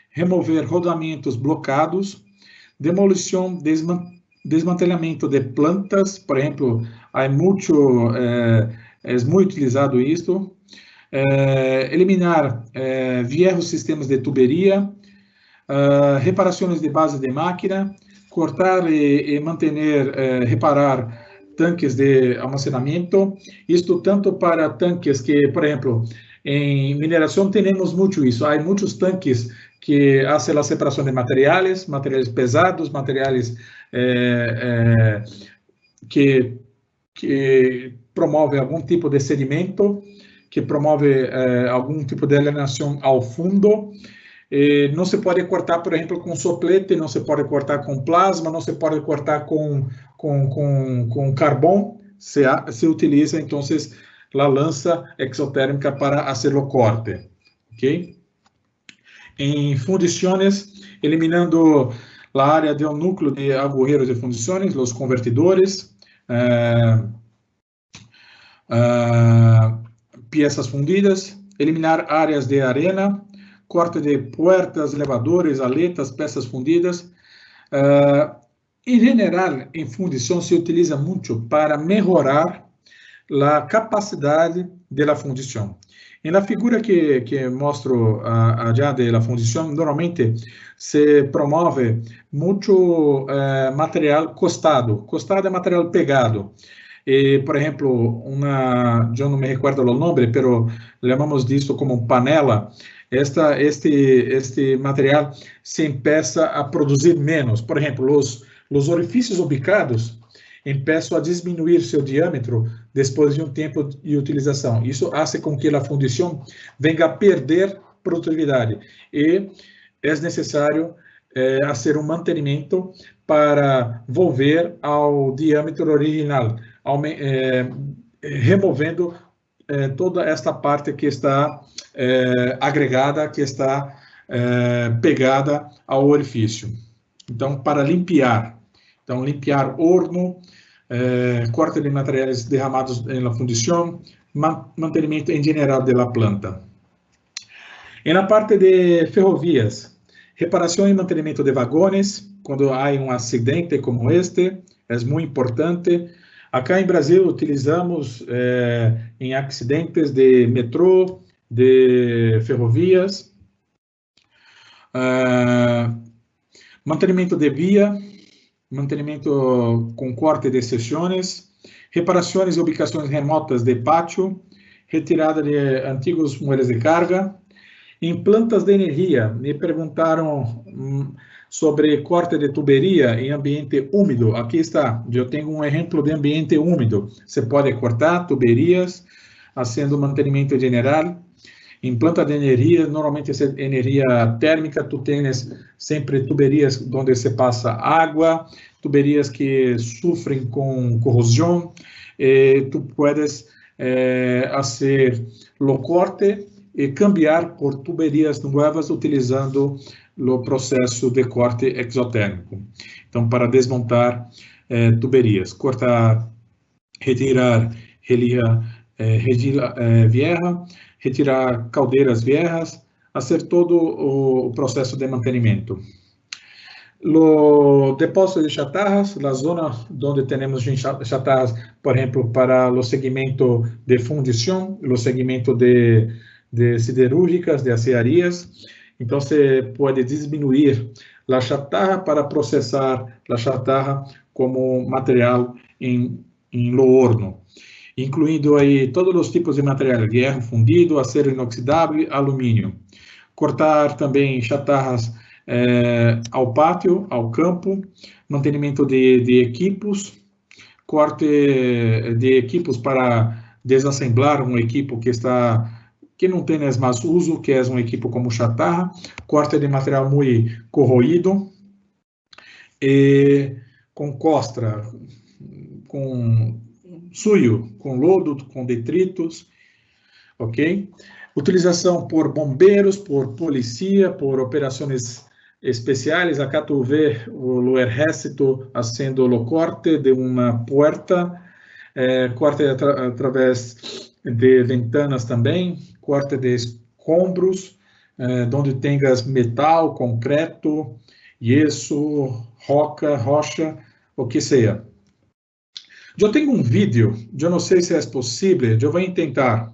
remover rodamentos blocados, demolição, desmantelamento de plantas, por exemplo, é muito utilizado isto, eliminar viejos sistemas de tuberia, reparações de base de máquina, cortar e manter, reparar tanques de almacenamento, isto tanto para tanques que, por exemplo, em mineração temos muito isso, há muitos tanques que fazem a separação de materiais pesados, materiais que promovem algum tipo de sedimento, que promove algum tipo de alienação ao fundo. Não se pode cortar, por exemplo, com soplete, não se pode cortar com plasma, não se pode cortar com carvão, se utiliza, então, a lança exotérmica para fazer o corte, ok? Em fundições, eliminando a área do núcleo de agujeros de fundições, os convertidores, peças fundidas, eliminar áreas de arena, corte de portas, elevadores, aletas, peças fundidas. Em geral, em fundição se utiliza muito para melhorar a capacidade da fundição. Na figura que mostro já da fundição, normalmente se promove muito material costado. Costado é material pegado. Por exemplo, eu não me recordo o nome, mas chamamos disso como panela. Este material se empieza a produzir menos. Por exemplo, os orifícios ubicados começam a diminuir seu diâmetro depois de um tempo de utilização. Isso faz com que a fundição venha a perder produtividade e é necessário fazer um mantenimento para volver ao diâmetro original, removendo toda esta parte que está agregada, que está pegada ao orifício. Então, para limpar. Então, limpar horno, corte de materiais derramados na fundição, mantenimento em geral da planta. E na parte de ferrovias, reparação e mantenimento de vagões, quando há um acidente como este, é muito importante. Acá em Brasil, utilizamos em acidentes de metrô, de ferrovias, mantenimento de via, mantenimento com corte de seções, reparações e ubicações remotas de pátio, retirada de antigos muelles de carga, em plantas de energia. Me perguntaram sobre corte de tuberia em ambiente úmido. Aqui está, eu tenho um exemplo de ambiente úmido. Você pode cortar tuberias, fazendo mantenimento geral. Em planta de energia, normalmente essa energia térmica, tu tens sempre tuberias onde se passa água, tuberias que sofrem com corrosão, tu puedes fazer o corte e cambiar por tuberias novas utilizando o processo de corte exotérmico. Então, para desmontar tuberias, cortar, retirar relija vieja, retirar caldeiras viejas, fazer todo o processo de mantenimento. O depósito de chatarras, a zona onde temos chatarras, por exemplo, para o segmento de fundição, o segmento de siderúrgicas, de aciarias. Então, você pode diminuir a chatarra para processar a chatarra como material em lo horno. incluindo aí todos os tipos de material, hierro fundido, acero inoxidável, alumínio. Cortar também chatarras ao pátio, ao campo, mantenimento de equipos, corte de equipos para desassemblar um equipo que não tem mais uso, que é um equipo como chatarra, corte de material muito corroído, e com costra, com suio, com lodo, com detritos, ok? Utilização por bombeiros, por polícia, por operações especiais. Acá tu vê o exército fazendo o corte de uma porta, corte através de ventanas também, corte de escombros, onde tenhas metal, concreto, gesso, rocha, o que seja. Eu tenho um vídeo, eu não sei se é possível, eu vou tentar.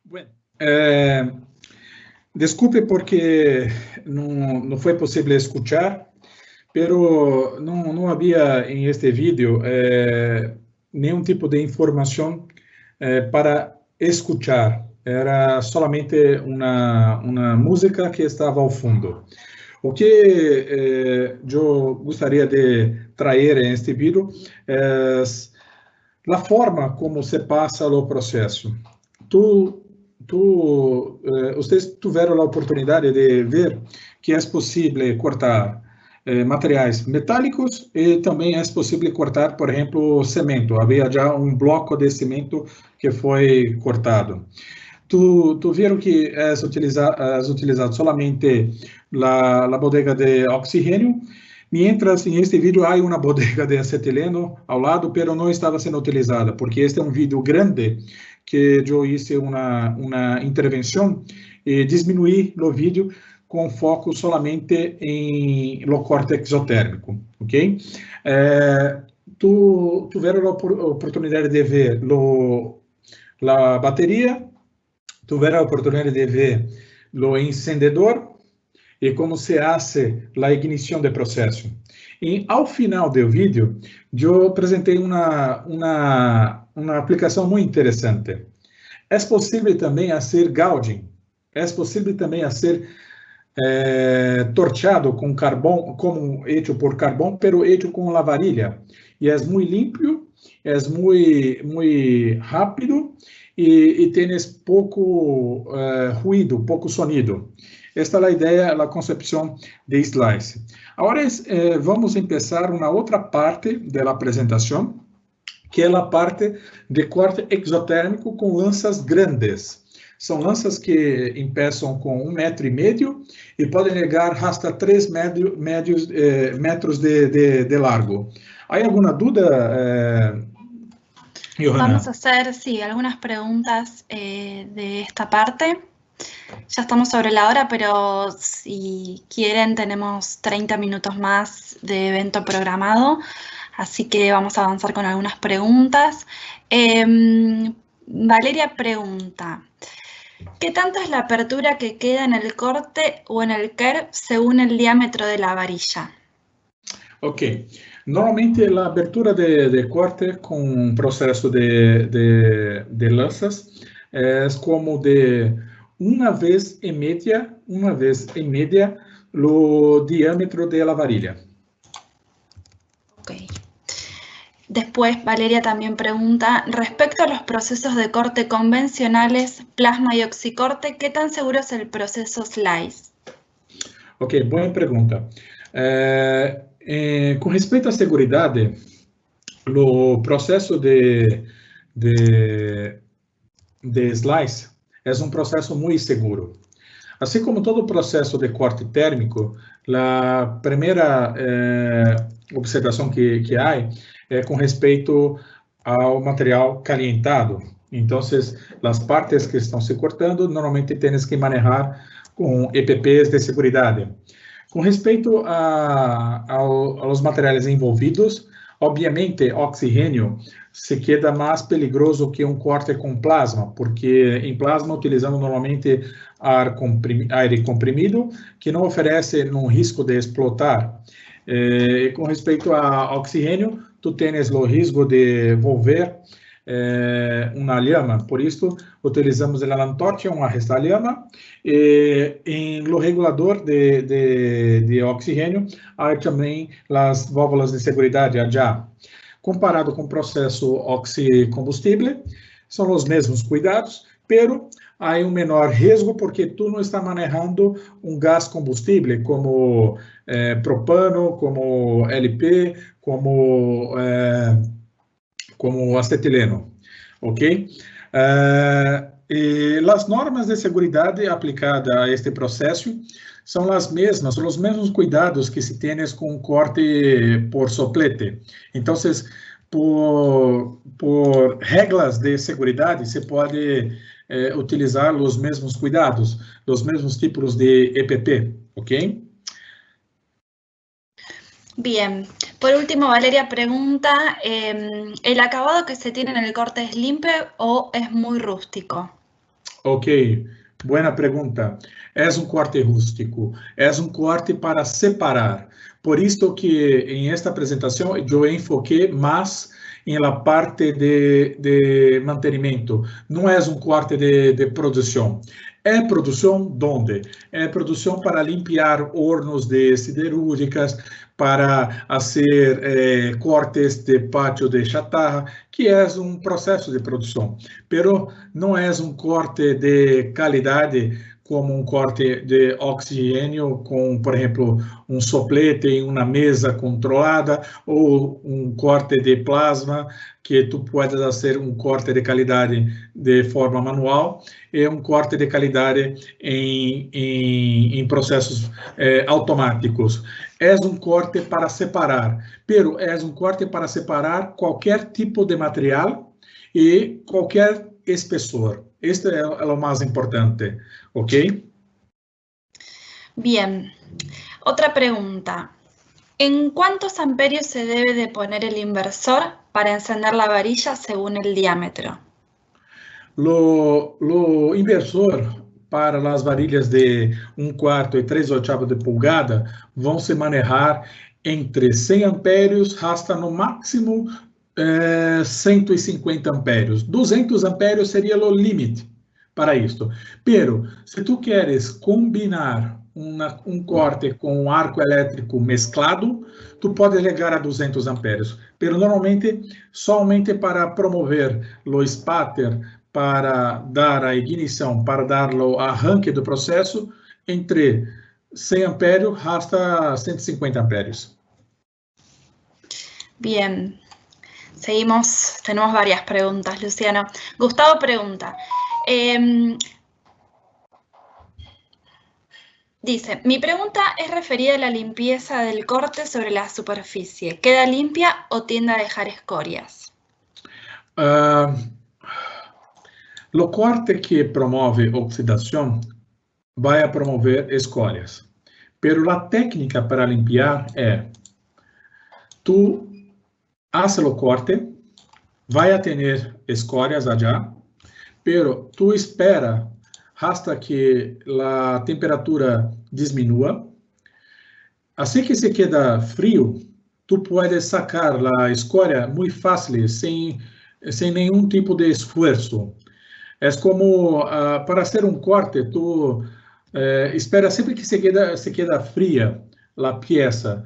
Bueno, desculpe porque não foi possível escuchar, pero não havia em este vídeo nenhum tipo de informação para escuchar. Era solamente uma música que estava ao fundo. O que eu gostaria de trazer em este vídeo é a forma como se passa o processo. Vocês tiveram a oportunidade de ver que é possível cortar materiais metálicos e também é possível cortar, por exemplo, cimento. Havia já um bloco de cimento que foi cortado. Tu viram que é utilizado solamente a bodega de oxigênio, mientras em este vídeo há uma bodega de acetileno ao lado, pero não estava sendo utilizada, porque este é um vídeo grande que eu hice uma intervenção e diminuí o vídeo com foco solamente em lo corte exotérmico, ok? Tu tiveram a oportunidade de ver a bateria, tiveram a oportunidade de ver o encendedor e como se hace a ignição do processo. E ao final do vídeo, eu apresentei uma aplicação muito interessante. É possível também fazer gouging, é possível também fazer torchado com carvão, como hecho por carvão, pero hecho com la varilha. E é muito limpo é muito rápido e tienes pouco ruído, pouco sonido. Esta é a ideia, a concepção de Slice. Agora vamos começar uma outra parte da apresentação, que é a parte de corte exotérmico com lanças grandes. São lanças que começam com 1,5 metro e podem chegar até 3 metros de largo. ¿Hay alguna duda, Johanna? Vamos a hacer, sí, algunas preguntas de esta parte. Ya estamos sobre la hora, pero si quieren tenemos 30 minutos más de evento programado, así que vamos a avanzar con algunas preguntas. Valeria pregunta, ¿qué tanto es la apertura que queda en el corte o en el kerb según el diámetro de la varilla? Ok. Normalmente a abertura de corte com processo de lanças é como de uma vez e media o diâmetro de la varilla. Ok. Después, Valeria también pregunta, respecto a los procesos de corte convencionales, plasma y oxicorte, ¿qué tan seguro es el proceso Slice? Ok, boa pergunta. Com respeito à segurança, o processo de Slice é um processo muito seguro. Assim como todo processo de corte térmico, a primeira observação que há é com respeito ao material calentado. Então, as partes que estão se cortando, normalmente tens que manejar com EPPs de segurança. Com respeito aos materiais envolvidos, obviamente, oxigênio se queda mais perigoso que um corte com plasma, porque em plasma utilizamos normalmente ar comprimido, que não oferece um risco de explotar. Com respeito a oxigênio, tu tens o risco de envolver uma llama, por isso utilizamos a antorcha, uma resta llama, e em lo regulador de oxigênio há também as válvulas de segurança já. Comparado com o processo oxicombustível, são os mesmos cuidados, pero há um menor risco porque tu não está manejando um gás combustível como propano, como LP, como acetileno, ok? E as normas de segurança aplicadas a este processo são as mesmas, são os mesmos cuidados que se tem com corte por soplete. Então, por regras de segurança, se pode utilizar os mesmos cuidados, os mesmos tipos de EPP, ok? Bien, por último, Valeria pregunta, ¿el acabado que se tiene en el corte es limpio o es muy rústico? Ok, buena pergunta. É um corte rústico, é um corte para separar. Por isso que em esta apresentação eu enfoquei mais em la parte de mantenimento. Não é um corte de produção. É produção donde? É produção para limpar hornos de siderúrgicas, para fazer cortes de pátio de chatarra, que é um processo de produção. Pero não é um corte de qualidade como um corte de oxigênio com, por exemplo, um soplete em uma mesa controlada ou um corte de plasma que tu puedes fazer um corte de qualidade de forma manual e um corte de qualidade em processos automáticos. É um corte para separar, pero é um corte para separar qualquer tipo de material e qualquer espessor. Este é o mais importante, ¿ok? Bien. Otra pregunta. ¿En cuántos amperios se debe de poner el inversor para encender la varilla según el diámetro? Lo inversor para as varilhas de 1/4 e 3/8 de pulgada vão se manejar entre 100 ampérios hasta no máximo 150 ampérios. 200 ampérios seria o limite para isto. Pero, se tu queres combinar um corte com arco elétrico mesclado, tu pode chegar a 200 amperes. Pero normalmente, somente para promover o spatter, para dar a ignição, para dar o arranque do processo, entre 100 amperes hasta 150 amperes. Bien. Seguimos, tenemos varias preguntas, Luciano. Gustavo pregunta, dice, mi pregunta es referida a la limpieza del corte sobre la superficie. ¿Queda limpia o tiende a dejar escorias? O corte que promove oxidação vai promover escórias. Pero a técnica para limpiar é, tu hace o corte, vai a ter escórias allá, pero tu espera hasta que a temperatura diminua. Assim que se queda frio, tu puedes sacar a escória muito fácil, sem nenhum tipo de esforço. É como, para fazer um corte, tu espera sempre que se queda fria a peça.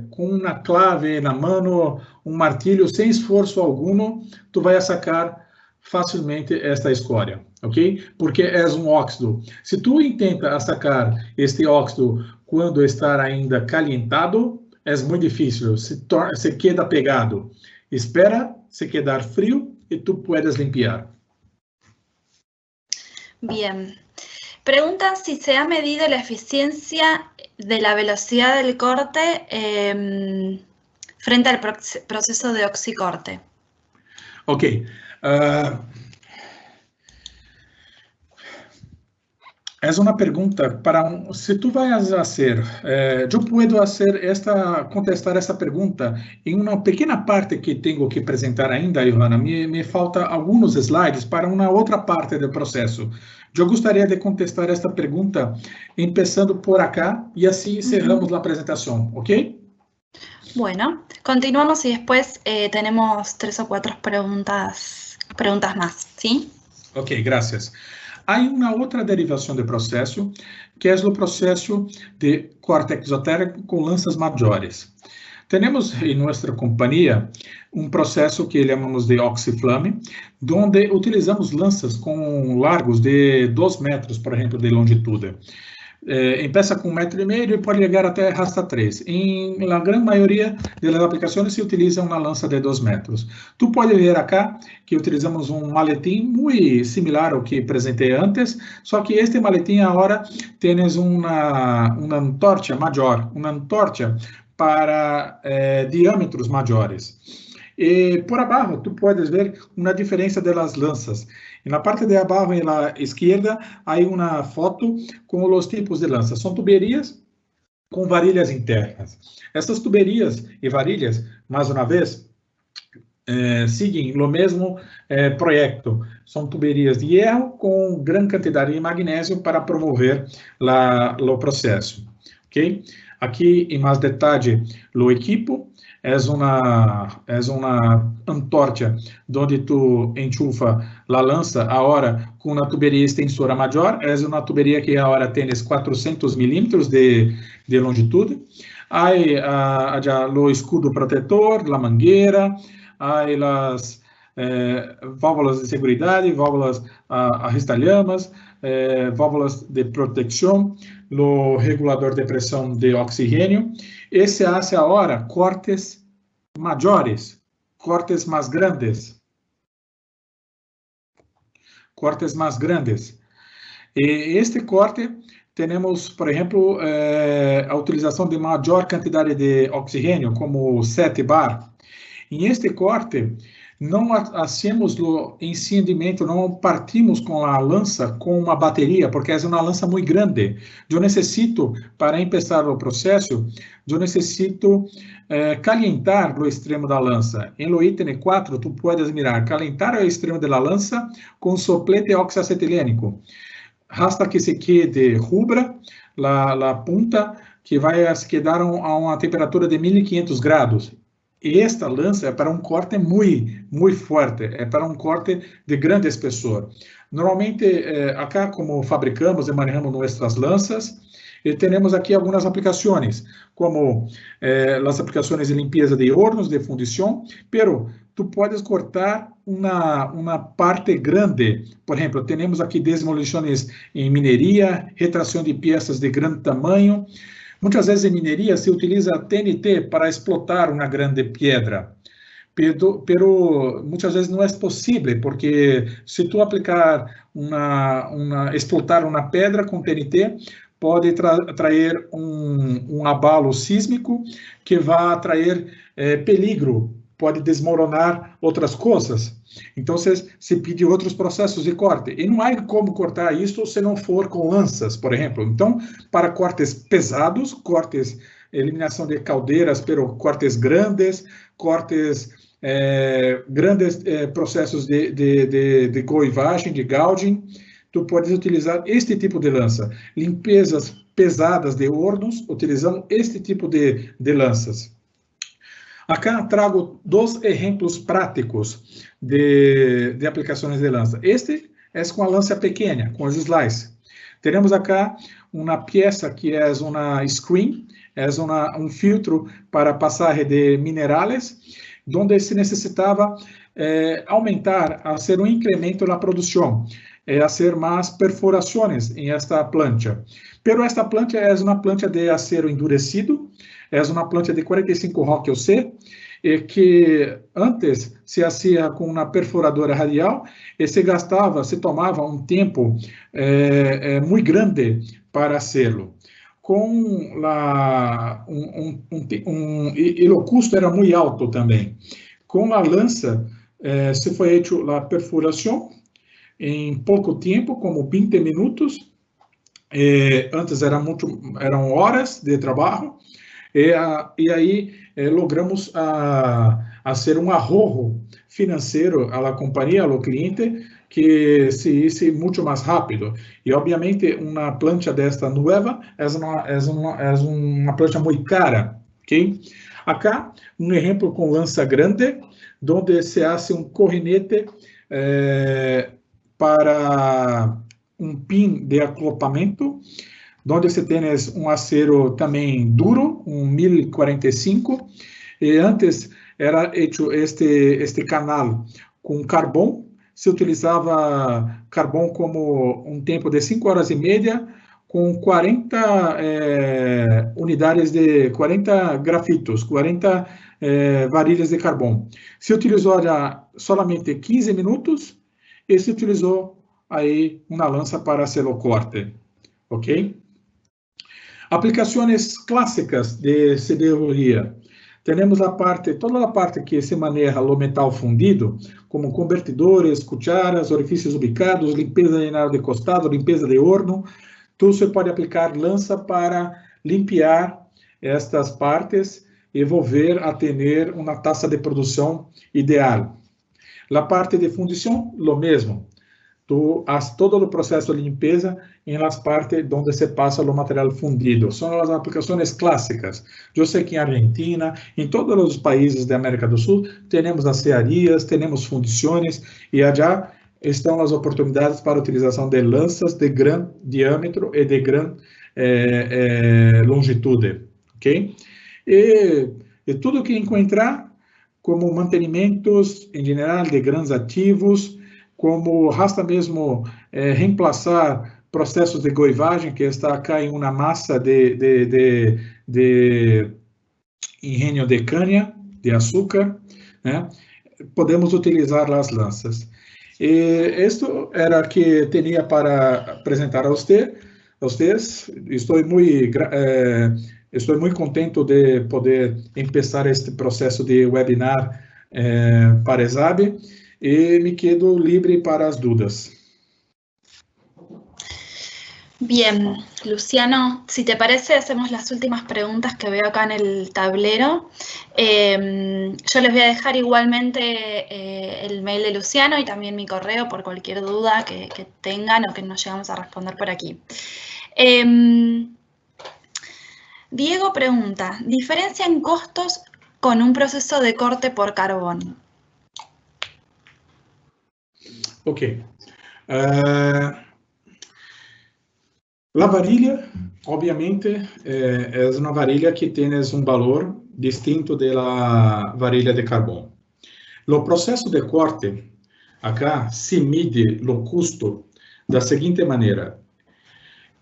Com uma clave na mão, um martilho, sem esforço algum, tu vai sacar facilmente esta escória, ok? Porque é um óxido. Se tu intenta sacar este óxido quando está ainda calientado, é muito difícil, se queda pegado. Espera se quedar frio e tu puedes limpiar. Bien. Pregunta si se ha medido la eficiencia de la velocidad del corte frente al proceso de oxicorte. Ok. É uma pergunta para se tu vais fazer, eu posso contestar esta pergunta em uma pequena parte que tenho que apresentar ainda, Johanna. Me falta alguns slides para uma outra parte do processo. Eu gostaria de contestar esta pergunta, começando por acá, e assim encerramos a apresentação, ok? Bueno, continuamos y después tenemos 3 o 4 preguntas más, ¿sí? Ok, gracias. Há uma outra derivação do processo, que é o processo de corte exotérmico com lanças maiores. Temos em nossa companhia um processo que chamamos de oxiflame, onde utilizamos lanças com largos de 2 metros, por exemplo, de longitude. Empieza com 1,5 metro e pode chegar até hasta 3. Em la grande maioria das aplicações se utiliza uma lança de 2 metros. Tu pode ver acá que utilizamos um maletim muito similar ao que apresentei antes, só que este maletim agora tem uma antorcha maior, uma antorcha para diâmetros maiores. E por abaixo, tu podes ver uma diferença das lanças. Na parte de abaixo, na esquerda, há uma foto com os tipos de lanças. São tuberias com varilhas internas. Essas tuberias e varilhas, mais uma vez, seguem o mesmo projeto. São tuberias de hierro com grande quantidade de magnésio para promover o processo. Okay? Aqui, em mais detalhe, o equipo. É uma antorcha onde tu enchufa a lança agora com uma tuberia extensora maior. É uma tuberia que agora tem 400 milímetros de longitude. Há o escudo protetor, a mangueira, há as válvulas de segurança, válvulas arrastalhamas, válvulas de proteção, o regulador de pressão de oxigênio. Esse hace agora cortes maiores, cortes mais grandes. Cortes mais grandes. E este corte, temos, por exemplo, a utilização de maior quantidade de oxigênio, como 7 bar. Em este corte, não hacemos o encendimento, não partimos com a lança com uma bateria, porque é uma lança muito grande. Eu necessito, para começar o processo, eu necessito calentar o extremo da lança. Em lo item 4, tu puedes mirar, calentar o extremo da lança com soplete oxacetilênico, hasta que se quede rubra a punta, que vai se quedar a uma temperatura de 1500 graus. E esta lança é para um corte muito forte, é para um corte de grande espessor. Normalmente, acá como fabricamos e manejamos nossas lanças, temos aqui algumas aplicações, como as aplicações de limpeza de hornos, de fundição, pero tu podes cortar uma parte grande. Por exemplo, temos aqui demolições em mineria, retração de peças de grande tamanho. Muitas vezes em mineria se utiliza TNT para explotar uma grande pedra, pero muitas vezes não é possível, porque se tu aplicar explotar uma pedra com TNT, pode trazer um abalo sísmico que vai atrair peligro, pode desmoronar outras coisas. Então, se pede outros processos de corte. E não há como cortar isso se não for com lanças, por exemplo. Então, para cortes pesados, cortes, eliminação de caldeiras, pero cortes grandes, cortes grandes processos de goivagem, de gouging, tu podes utilizar este tipo de lança. Limpezas pesadas de hornos, utilizando este tipo de lanças. Acá trago dois exemplos práticos de aplicações de lança. Este é com a lança pequena, com os slices. Temos acá uma peça que é uma screen, é um filtro para passagem de minerais, onde se necessitava aumentar, fazer um incremento na produção, fazer mais perfurações em esta plancha. Pero esta plancha é uma plancha de acero endurecido, é uma plancha de 45 Rockwell C, que antes se fazia com uma perfuradora radial e se tomava um tempo muito grande para fazê-lo. E o custo era muito alto também. Com a lança, se foi feita a perfuração em pouco tempo, como 20 minutos. Antes eram horas de trabalho. E aí logramos fazer um ahorro financeiro à companhia, ao cliente, que se hice muito mais rápido. E, obviamente, uma plancha desta nova é uma plancha muito cara, ok? Acá, um exemplo com lança grande, onde se hace um corrinete para um pin de acoplamento, onde se tem um acero também duro, um 1045, e antes era feito este canal com carvão, se utilizava carvão como um tempo de 5 horas e meia, com 40 unidades de 40 grafitos, 40 varilhas de carvão. Se utilizou já solamente 15 minutos e se utilizou aí uma lança para hacer o corte, ok? Aplicações clássicas de siderurgia. Temos toda a parte que se maneja o metal fundido, como convertidores, cucharas, orifícios ubicados, limpeza de nado de costado, limpeza de horno. Tudo se pode aplicar lança para limpar estas partes e volver a ter uma taxa de produção ideal. A parte de fundição, lo mesmo. Tu faz todo o processo de limpeza em las partes onde se passa o material fundido. São as aplicações clássicas. Eu sei que em Argentina, em todos os países da América do Sul, temos acearias, temos fundições, e allá estão as oportunidades para a utilização de lanças de grande diâmetro e de grande longitude. Ok? E tudo que encontrar, como mantenimentos, em geral, de grandes ativos, como hasta mesmo reemplaçar processos de goivagem, que está acá em uma massa de engenho de cana, de açúcar, né? Podemos utilizar as lanças. E isto era o que tinha para apresentar a vocês. Estou muito contente de poder começar este processo de webinar para ESAB. Y me quedo libre para las dudas. Bien, Luciano, si te parece, hacemos las últimas preguntas que veo acá en el tablero. Yo les voy a dejar igualmente el mail de Luciano y también mi correo por cualquier duda que tengan o que no llegamos a responder por aquí. Diego pregunta, ¿diferencia en costos con un proceso de corte por carbón? Ok. La varilha, obviamente, é uma varilha que tem um valor distinto da varilha de carbono. O processo de corte, acá, se mide o custo da seguinte maneira: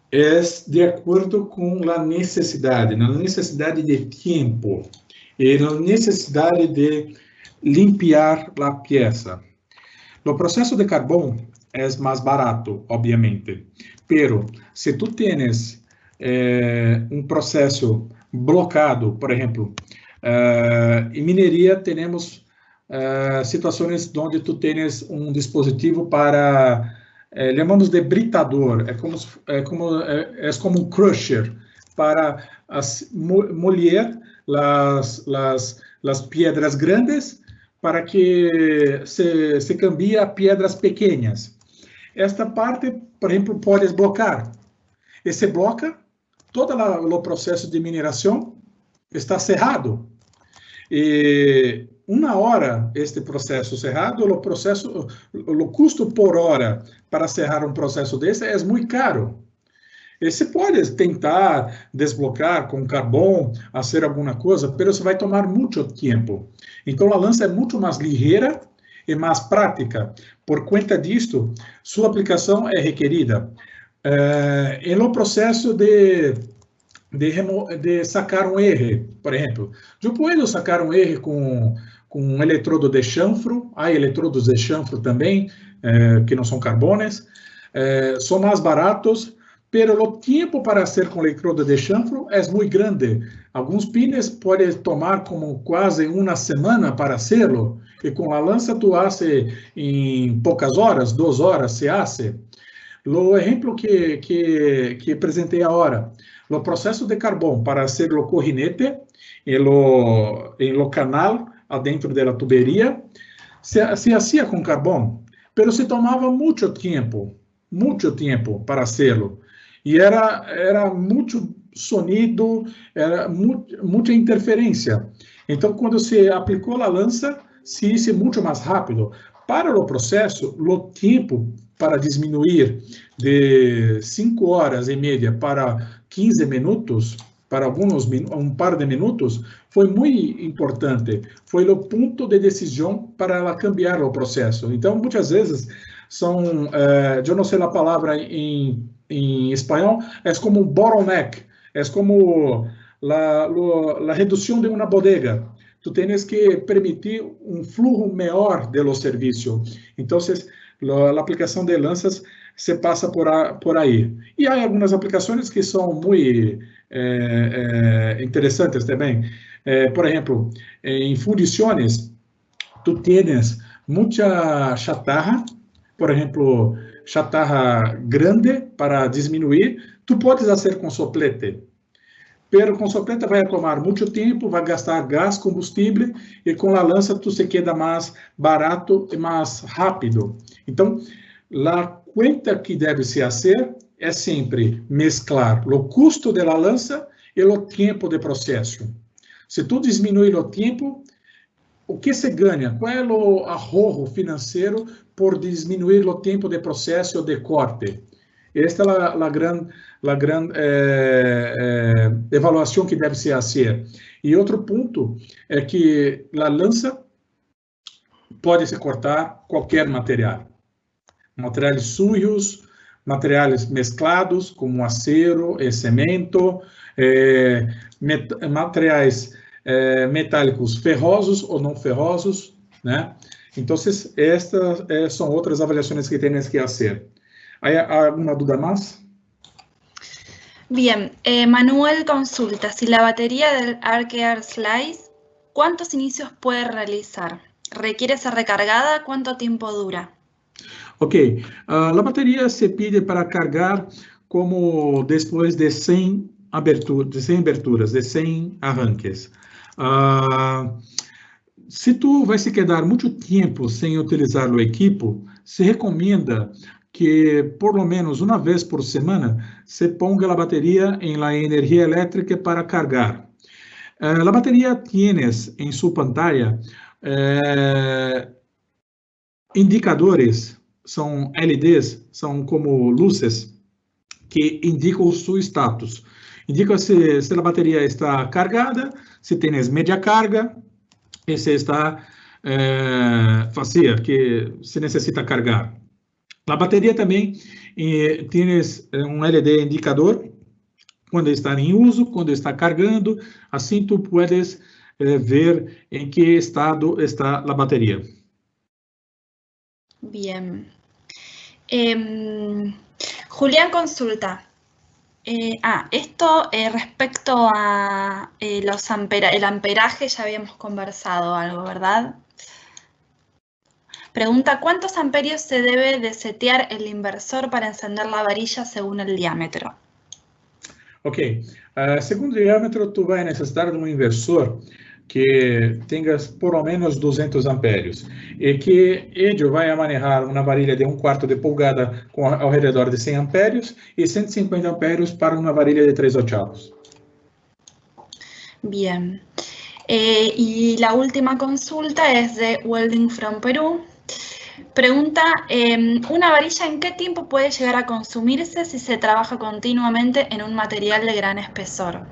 é de acordo com a necessidade, na necessidade de tempo e na necessidade de limpiar a peça. O processo de carbono é mais barato, obviamente, pero se tu tienes um processo blocado, por exemplo, em mineria temos situações onde tu tienes um dispositivo para chamamos de britador, é como um crusher para moler as pedras grandes para que se cambie a pedras pequenas. Esta parte, por exemplo, pode bloquear. E se bloca, todo o processo de mineração está cerrado. E uma hora este processo cerrado, o custo por hora para cerrar um processo desse é muito caro. E você pode tentar desbloquear com carbono, fazer alguma coisa, mas isso vai tomar muito tempo. Então, a lança é muito mais ligeira e mais prática. Por conta disto, sua aplicação é requerida. No processo de sacar um erro, por exemplo, eu posso sacar um erro com um eletrodo de chanfro, há eletrodos de chanfro também, que não são carbones, são mais baratos, pero o tempo para hacer com eletrodo de chanfro é muito grande. Alguns pines podem tomar como quase uma semana para hacerlo, e com a lança tu hace em poucas horas, 2 horas se hace. O exemplo que apresentei agora, o processo de carbono para fazer o corrinete em lo canal adentro da tuberia, se hacía com carbono, pero se tomava muito tempo para hacerlo. E era muito sonido, era muita interferência. Então, quando se aplicou a lança, se hizo muito mais rápido. Para o processo, o tempo para diminuir de 5 horas e meia para 15 minutos, para um par de minutos, foi muito importante. Foi o ponto de decisão para ela cambiar o processo. Então, muitas vezes, eu não sei a palavra em espanhol, é como um bottleneck, é como a redução de uma bodega. Tu tens que permitir um fluxo maior do serviço. Então, a aplicação de lanças se passa por aí. E há algumas aplicações que são muito interessantes também. Por exemplo, em fundições, tu tens muita chatarra, por exemplo, chatarra grande para diminuir, tu podes fazer com soplete. Pero com soplete vai tomar muito tempo, vai gastar gás, combustível, e com a lança tu se queda mais barato e mais rápido. Então, a conta que deve se fazer é sempre mesclar o custo da lança e o tempo de processo. Se tu diminuir o tempo, o que se ganha? Qual é o ahorro financeiro por diminuir o tempo de processo de corte? Esta é a grande avaliação que deve se fazer. E outro ponto é que a lança pode se cortar qualquer material. Materiais sujos, materiais mesclados, como acero e cimento, materiais metálicos ferrosos ou não ferrosos, né? Então, estas são outras avaliações que temos que fazer. ¿Hay alguna duda más? Bien, Manuel consulta, si la batería del Arc-Air Slice, ¿cuántos inicios puede realizar? ¿Requiere ser recargada? ¿Cuánto tiempo dura? Ok, la batería se pide para cargar como después de 100 aberturas, de 100 arranques. Se tu vai se quedar muito tempo sem utilizar o equipo, se recomenda que por lo menos uma vez por semana se ponga a bateria em la energia elétrica para cargar. La batería tienes en su pantalla indicadores, são LEDs, são como luzes que indicam su status. Indica se a bateria está cargada, se tienes media carga, e se está vacía, que se necessita cargar. A bateria também tienes um LED indicador quando está em uso, quando está cargando, assim tu puedes ver em que estado está a bateria. Bien. Julián consulta. Esto respecto a el amperaje, ya habíamos conversado algo, ¿verdad? Pregunta, ¿cuántos amperios se debe de setear el inversor para encender la varilla según el diámetro? Ok, segundo o diâmetro, tu vai necessitar de um inversor que tenha por lo menos 200 ampérios e que ele vai manejar uma varilha de 1/4 de polegada com ao redor de 100 ampérios e 150 ampérios para uma varilha de 3/8. Bien. Y la última consulta es de Welding from Perú. Pregunta, ¿una varilla en qué tiempo puede llegar a consumirse si se trabaja continuamente en un material de gran espesor?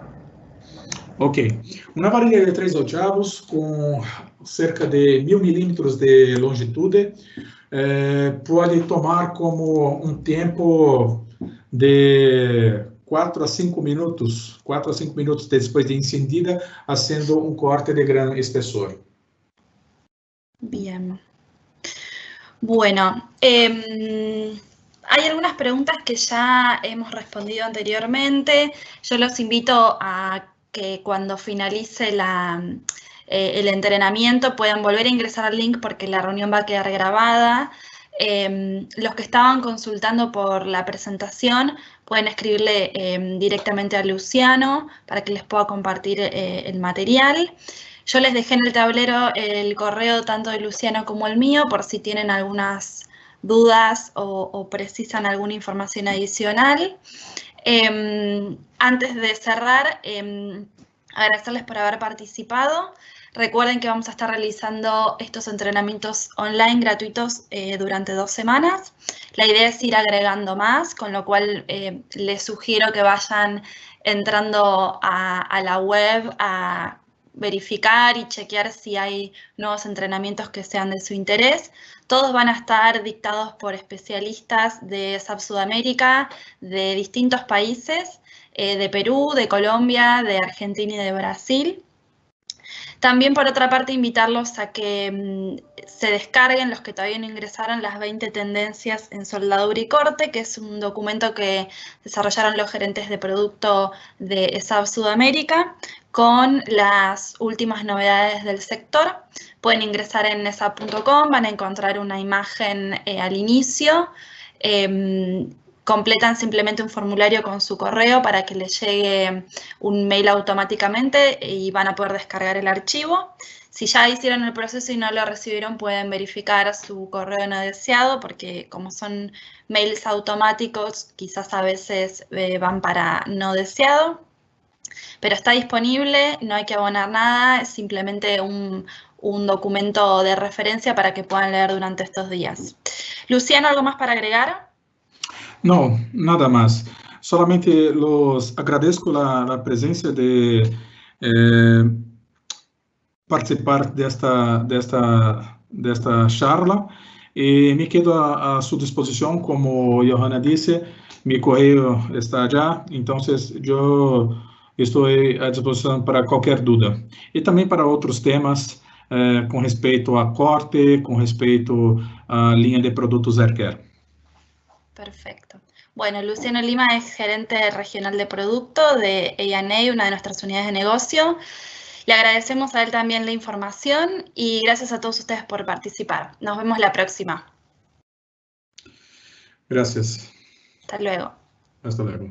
Ok, uma varilha de 3/8 com cerca de 1000 milímetros de longitude pode tomar como um tempo de 4 a 5 minutos depois de encendida, haciendo um corte de gran espessor. Bien. Bueno, hay algunas preguntas que ya hemos respondido anteriormente. Yo los invito a que cuando finalice el entrenamiento puedan volver a ingresar al link porque la reunión va a quedar grabada. Los que estaban consultando por la presentación pueden escribirle directamente a Luciano para que les pueda compartir el material. Yo les dejé en el tablero el correo tanto de Luciano como el mío por si tienen algunas dudas o precisan alguna información adicional. Antes de cerrar, agradecerles por haber participado. Recuerden que vamos a estar realizando estos entrenamientos online gratuitos durante 2 semanas. La idea es ir agregando más, con lo cual les sugiero que vayan entrando a la web a verificar y chequear si hay nuevos entrenamientos que sean de su interés. Todos van a estar dictados por especialistas de SAP Sudamérica, de distintos países, de Perú, de Colombia, de Argentina y de Brasil. También, por otra parte, invitarlos a que se descarguen, los que todavía no ingresaron, las 20 tendencias en soldadura y corte, que es un documento que desarrollaron los gerentes de producto de SAP Sudamérica con las últimas novedades del sector. Pueden ingresar en sap.com, van a encontrar una imagen al inicio. Completan simplemente un formulario con su correo para que les llegue un mail automáticamente y van a poder descargar el archivo. Si ya hicieron el proceso y no lo recibieron, pueden verificar su correo no deseado, porque como son mails automáticos, quizás a veces van para no deseado. Pero está disponible, no hay que abonar nada, es simplemente un documento de referencia para que puedan leer durante estos días. Luciano, ¿algo más para agregar? No, nada más. Solamente los agradezco la presencia de participar de esta charla y me quedo a su disposición, como Johanna dice, mi correo está allá, entonces yo estoy a disposición para cualquier duda. Y también para otros temas con respecto a corte, con respecto a línea de productos AirCare. Perfecto. Bueno, Luciano Lima es gerente regional de producto de A&A, una de nuestras unidades de negocio. Le agradecemos a él también la información y gracias a todos ustedes por participar. Nos vemos la próxima. Gracias. Hasta luego. Hasta luego.